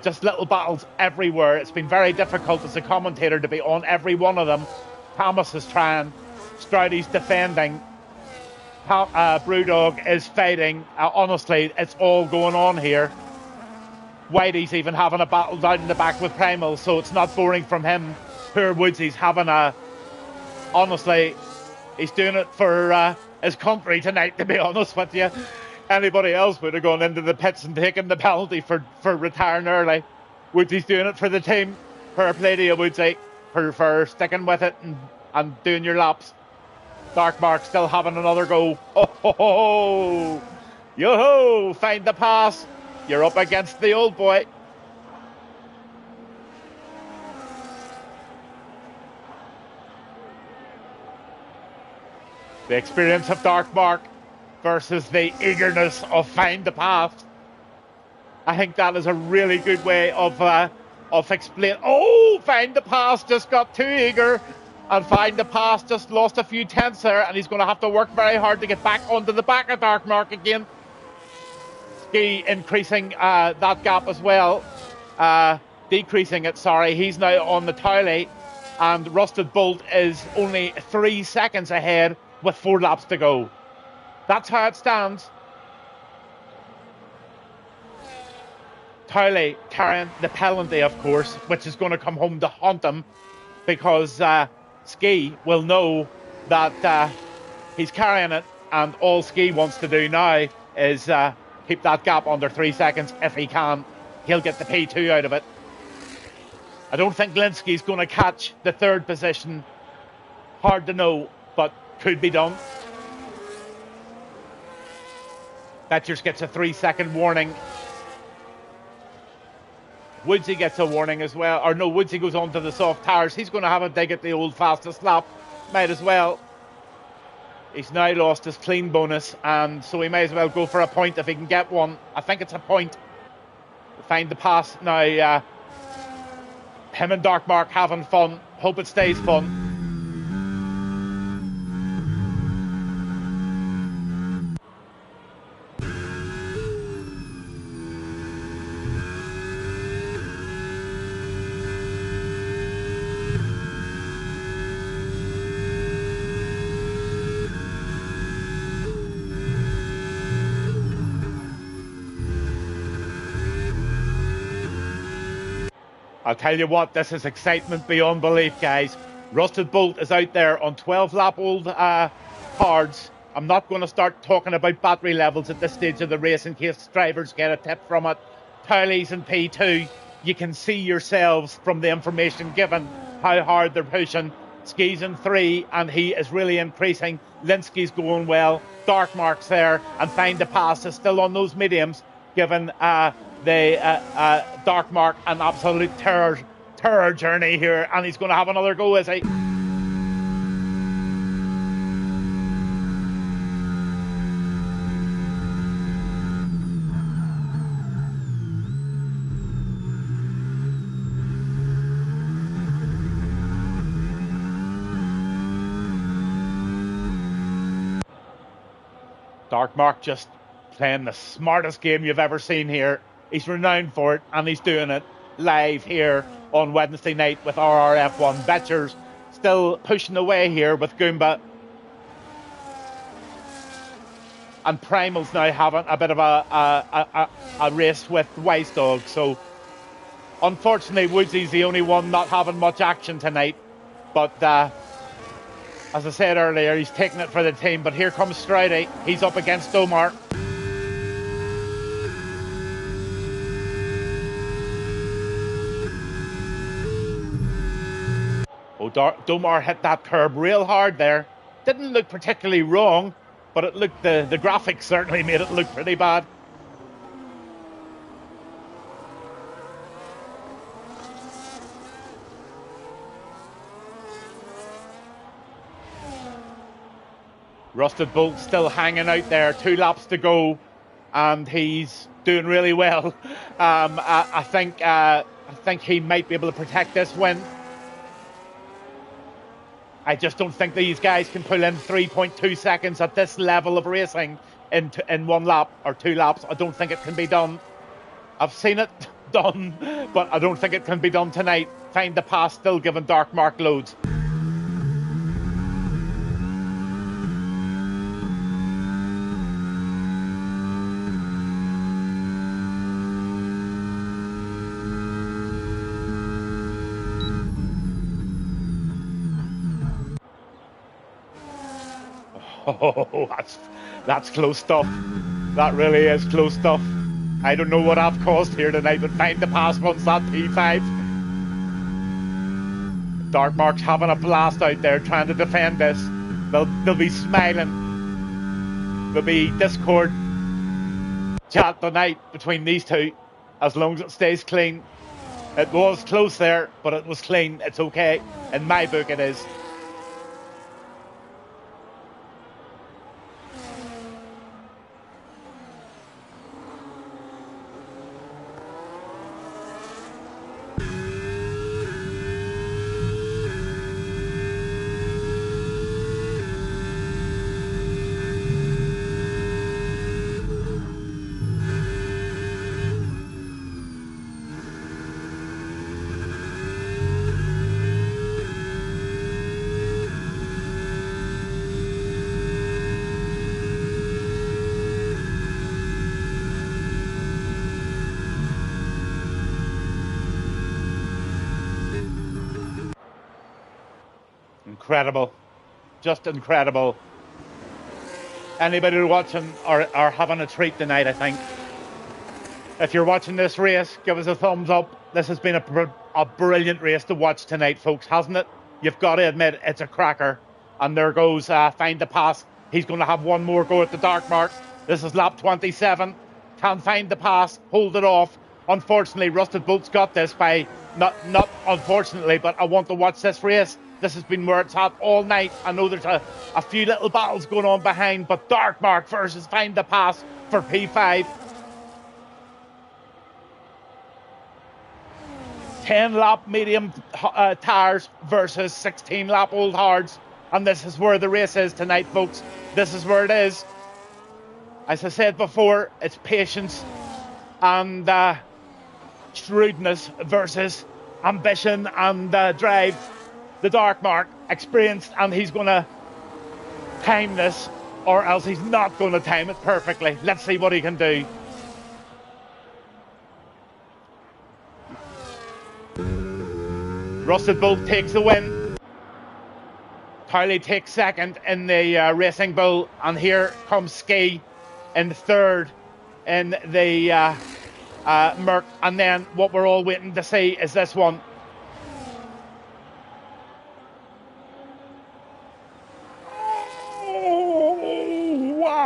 Just little battles everywhere. It's been very difficult as a commentator to be on every one of them. Thomas is trying. Stroudy's defending. Brewdog is fighting. Honestly, it's all going on here. Whitey's even having a battle down in the back with Primal, so it's not boring from him. Poor Woodsy's having a... Honestly, he's doing it for his country tonight, to be honest with you. Anybody else would have gone into the pits and taken the penalty for retiring early. Woodsy's doing it for the team. Fair play to you, Woodsy, for sticking with it and doing your laps. Darkmark still having another go. Oh, ho, ho. Yo-ho! Find the pass. You're up against the old boy. The experience of Darkmark versus the eagerness of Find the Pass. I think that is a really good way of explaining. Oh, Find the Pass just got too eager, and Find the Pass just lost a few tenths there, and he's going to have to work very hard to get back onto the back of Darkmark again. Ski increasing that gap as well, decreasing it. Sorry, he's now on the Towley, and Rusted Bolt is only 3 seconds ahead with 4 laps to go. That's how it stands. Towley carrying the penalty, of course, which is going to come home to haunt him, because Ski will know that he's carrying it, and all Ski wants to do now is keep that gap under 3 seconds if he can. He'll get the P2 out of it. I don't think Linsky's going to catch the 3rd position. Hard to know, but could be done. Betchers gets a 3-second warning. Woodsy gets a warning as well. Or no, Woodsy goes on to the soft tires. He's going to have a dig at the old fastest lap. Might as well. He's now lost his clean bonus, and so he may as well go for a point if he can get one. I think it's a point. Find the Pass now. Him and Darkmark having fun. Hope it stays fun. I'll tell you what, this is excitement beyond belief, guys. Rusted Bolt is out there on 12-lap-old cards. I'm not going to start talking about battery levels at this stage of the race in case drivers get a tip from it. Towley's in P2. You can see yourselves from the information given how hard they're pushing. Ski's in 3, and he is really increasing. Linsky's going well. Darkmark's there, and Find the Pass is still on those mediums, given Darkmark an absolute terror journey here, and he's going to have another go, is he? Darkmark just playing the smartest game you've ever seen here. He's renowned for it, and he's doing it live here on Wednesday night with RRF1. Betchers still pushing away here with Goomba. And Primal's now having a bit of a race with Wise Dog. So, unfortunately, Woodsy's the only one not having much action tonight. But, as I said earlier, he's taking it for the team. But here comes Stridey. He's up against Domar. Domar hit that curb real hard there. Didn't look particularly wrong, but it looked the graphics certainly made it look pretty bad. Rusted Bolt still hanging out there. 2 laps to go, and he's doing really well. I think he might be able to protect this win. I just don't think these guys can pull in 3.2 seconds at this level of racing in 1 lap or 2 laps. I don't think it can be done. I've seen it done, but I don't think it can be done tonight. Find the Pass still giving Darkmark loads. Oh, that's close stuff. That really is close stuff. I don't know what I've caused here tonight, but Find the Pass runs that P5. Dark Mark's having a blast out there trying to defend this. They'll be smiling. There'll be Discord chat tonight between these two, as long as it stays clean. It was close there, but it was clean. It's okay. In my book, it is. Incredible. Just incredible. Anybody watching are having a treat tonight, I think. If you're watching this race, give us a thumbs up. This has been a brilliant race to watch tonight, folks, hasn't it? You've got to admit, it's a cracker. And there goes Find the Pass. He's going to have one more go at the Dark Mark. This is lap 27. Can't find the pass, hold it off. Unfortunately, Rusted Bolt's got this by, not unfortunately, but I want to watch this race. This has been where it's at all night. I know there's a few little battles going on behind, but Dark Mark versus Find the Pass for P5. 10-lap medium tires versus 16-lap old hards. And this is where the race is tonight, folks. This is where it is. As I said before, it's patience and shrewdness versus ambition and drive. The Dark Mark, experienced, and he's going to time this, or else he's not going to time it perfectly. Let's see what he can do. Rusted Bull takes the win. Cowley takes second in the Racing Bull, and here comes Ski in third in the Merc. And then what we're all waiting to see is this one.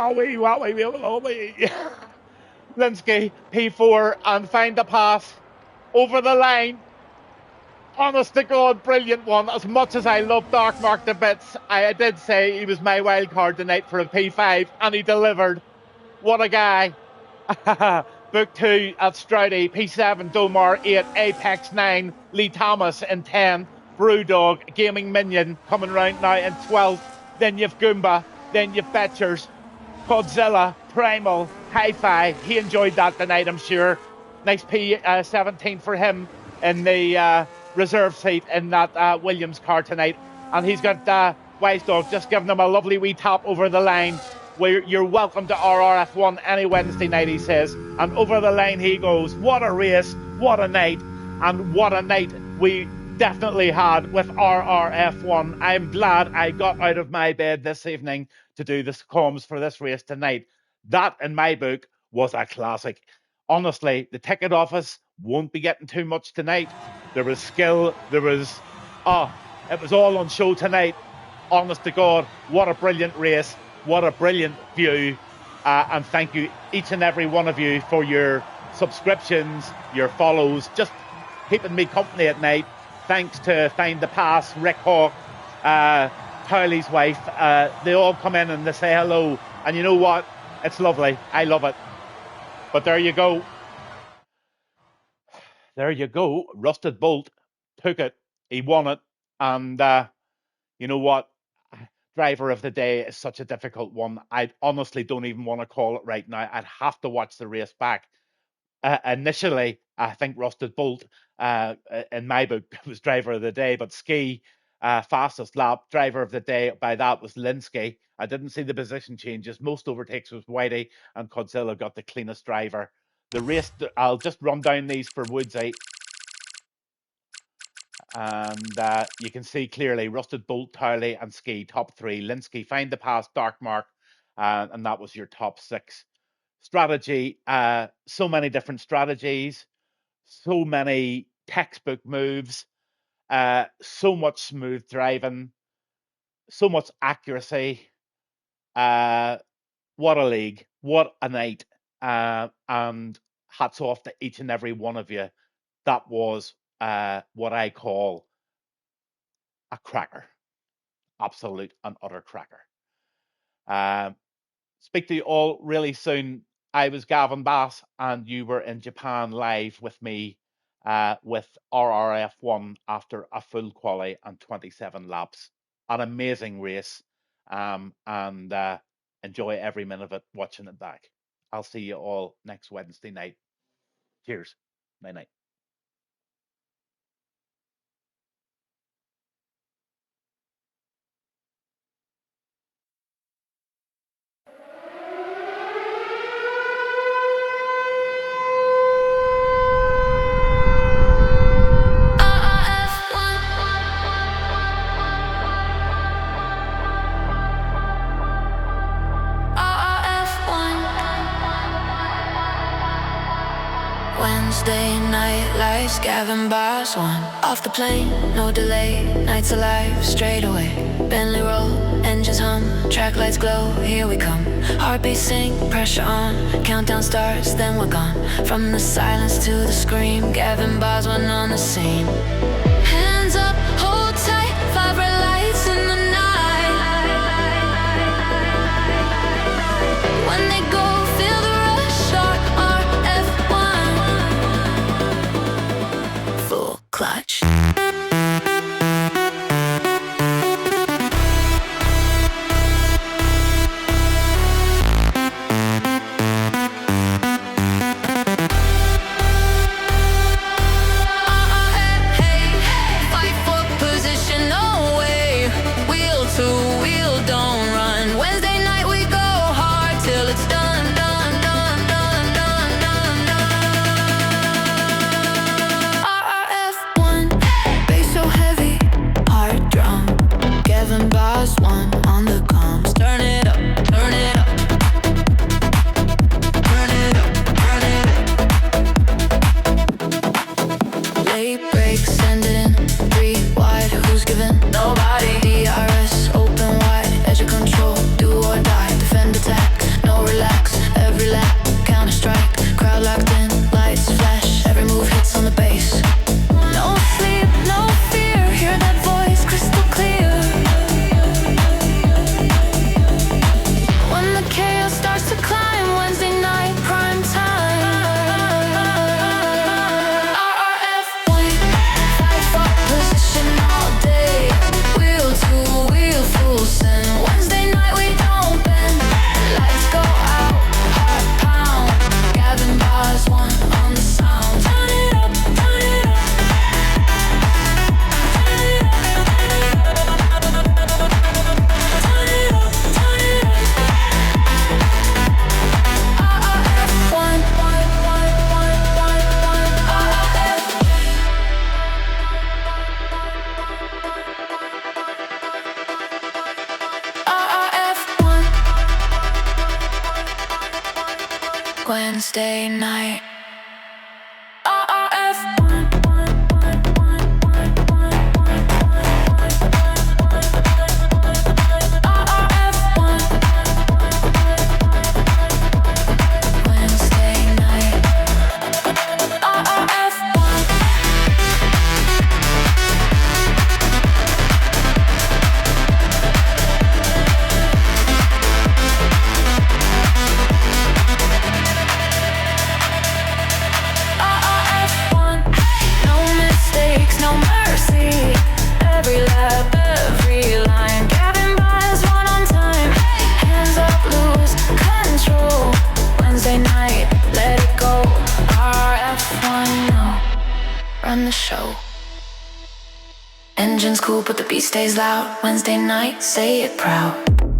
Wowie, wowie, wowie. Linsky, P4, and Find the Pass over the line. Honest to God, brilliant one. As much as I love Dark Mark to bits, I did say he was my wild card tonight for a P5, and he delivered. What a guy. Book 2 at Stroudy, P7, Domar 8, Apex 9, Lee Thomas in 10, Brewdog, Gaming Minion coming round now in 12th. Then you've Goomba, then you've Betchers, Godzilla, Primal, Hi-Fi. He enjoyed that tonight, I'm sure. Nice P17 for him in the reserve seat in that Williams car tonight. And he's got Wise Dog just giving him a lovely wee tap over the line. You're welcome to RRF1 any Wednesday night, he says. And over the line he goes. What a race, what a night, and what a night we definitely had with RRF1. I'm glad I got out of my bed this evening to do the comms for this race tonight. That, in my book, was a classic. Honestly, the ticket office won't be getting too much tonight. There was skill, it was all on show tonight. Honest to God, what a brilliant race. What a brilliant view. And thank you, each and every one of you, for your subscriptions, your follows, just keeping me company at night. Thanks to Find the Pass, Rick Hawk, Cowley's wife. They all come in and they say hello. And you know what? It's lovely. I love it. But there you go. There you go. Rusted Bolt took it. He won it. And you know what? Driver of the day is such a difficult one. I honestly don't even want to call it right now. I'd have to watch the race back. Initially, I think Rusted Bolt, in my book, was driver of the day, but Ski, fastest lap, driver of the day, by that was Linsky. I didn't see the position changes. Most overtakes was Whitey, and Godzilla got the cleanest driver. The race, I'll just run down these for Woodsy. And you can see clearly Rusted Bolt, Cowley, and Ski, top three. Linsky, Find the Pass, Dark Mark, and that was your top six. strategy, so many different strategies, so many textbook moves, so much smooth driving, so much accuracy. Uh, what a league, what a night. And hats off to each and every one of you. That was what I call a cracker, absolute and utter cracker. Um, Speak to you all really soon. I was Gavin Bass, and you were in Japan live with me with RRF1 after a full quali and 27 laps. An amazing race, and enjoy every minute of it watching it back. I'll see you all next Wednesday night. Cheers. Night night. Wednesday night lights, Gavin Bars 1. Off the plane, no delay, nights alive, straight away. Bentley roll, engines hum, track lights glow, here we come. Heartbeat sync, pressure on, countdown starts, then we're gone. From the silence to the scream, Gavin Bars 1 on the scene. Hands up, hold tight, 5 red lights in the night. When they go, feel the rush, RRF1. Full clutch. Wednesday night. The show. Engines cool, but the beat stays loud. Wednesday night, say it proud.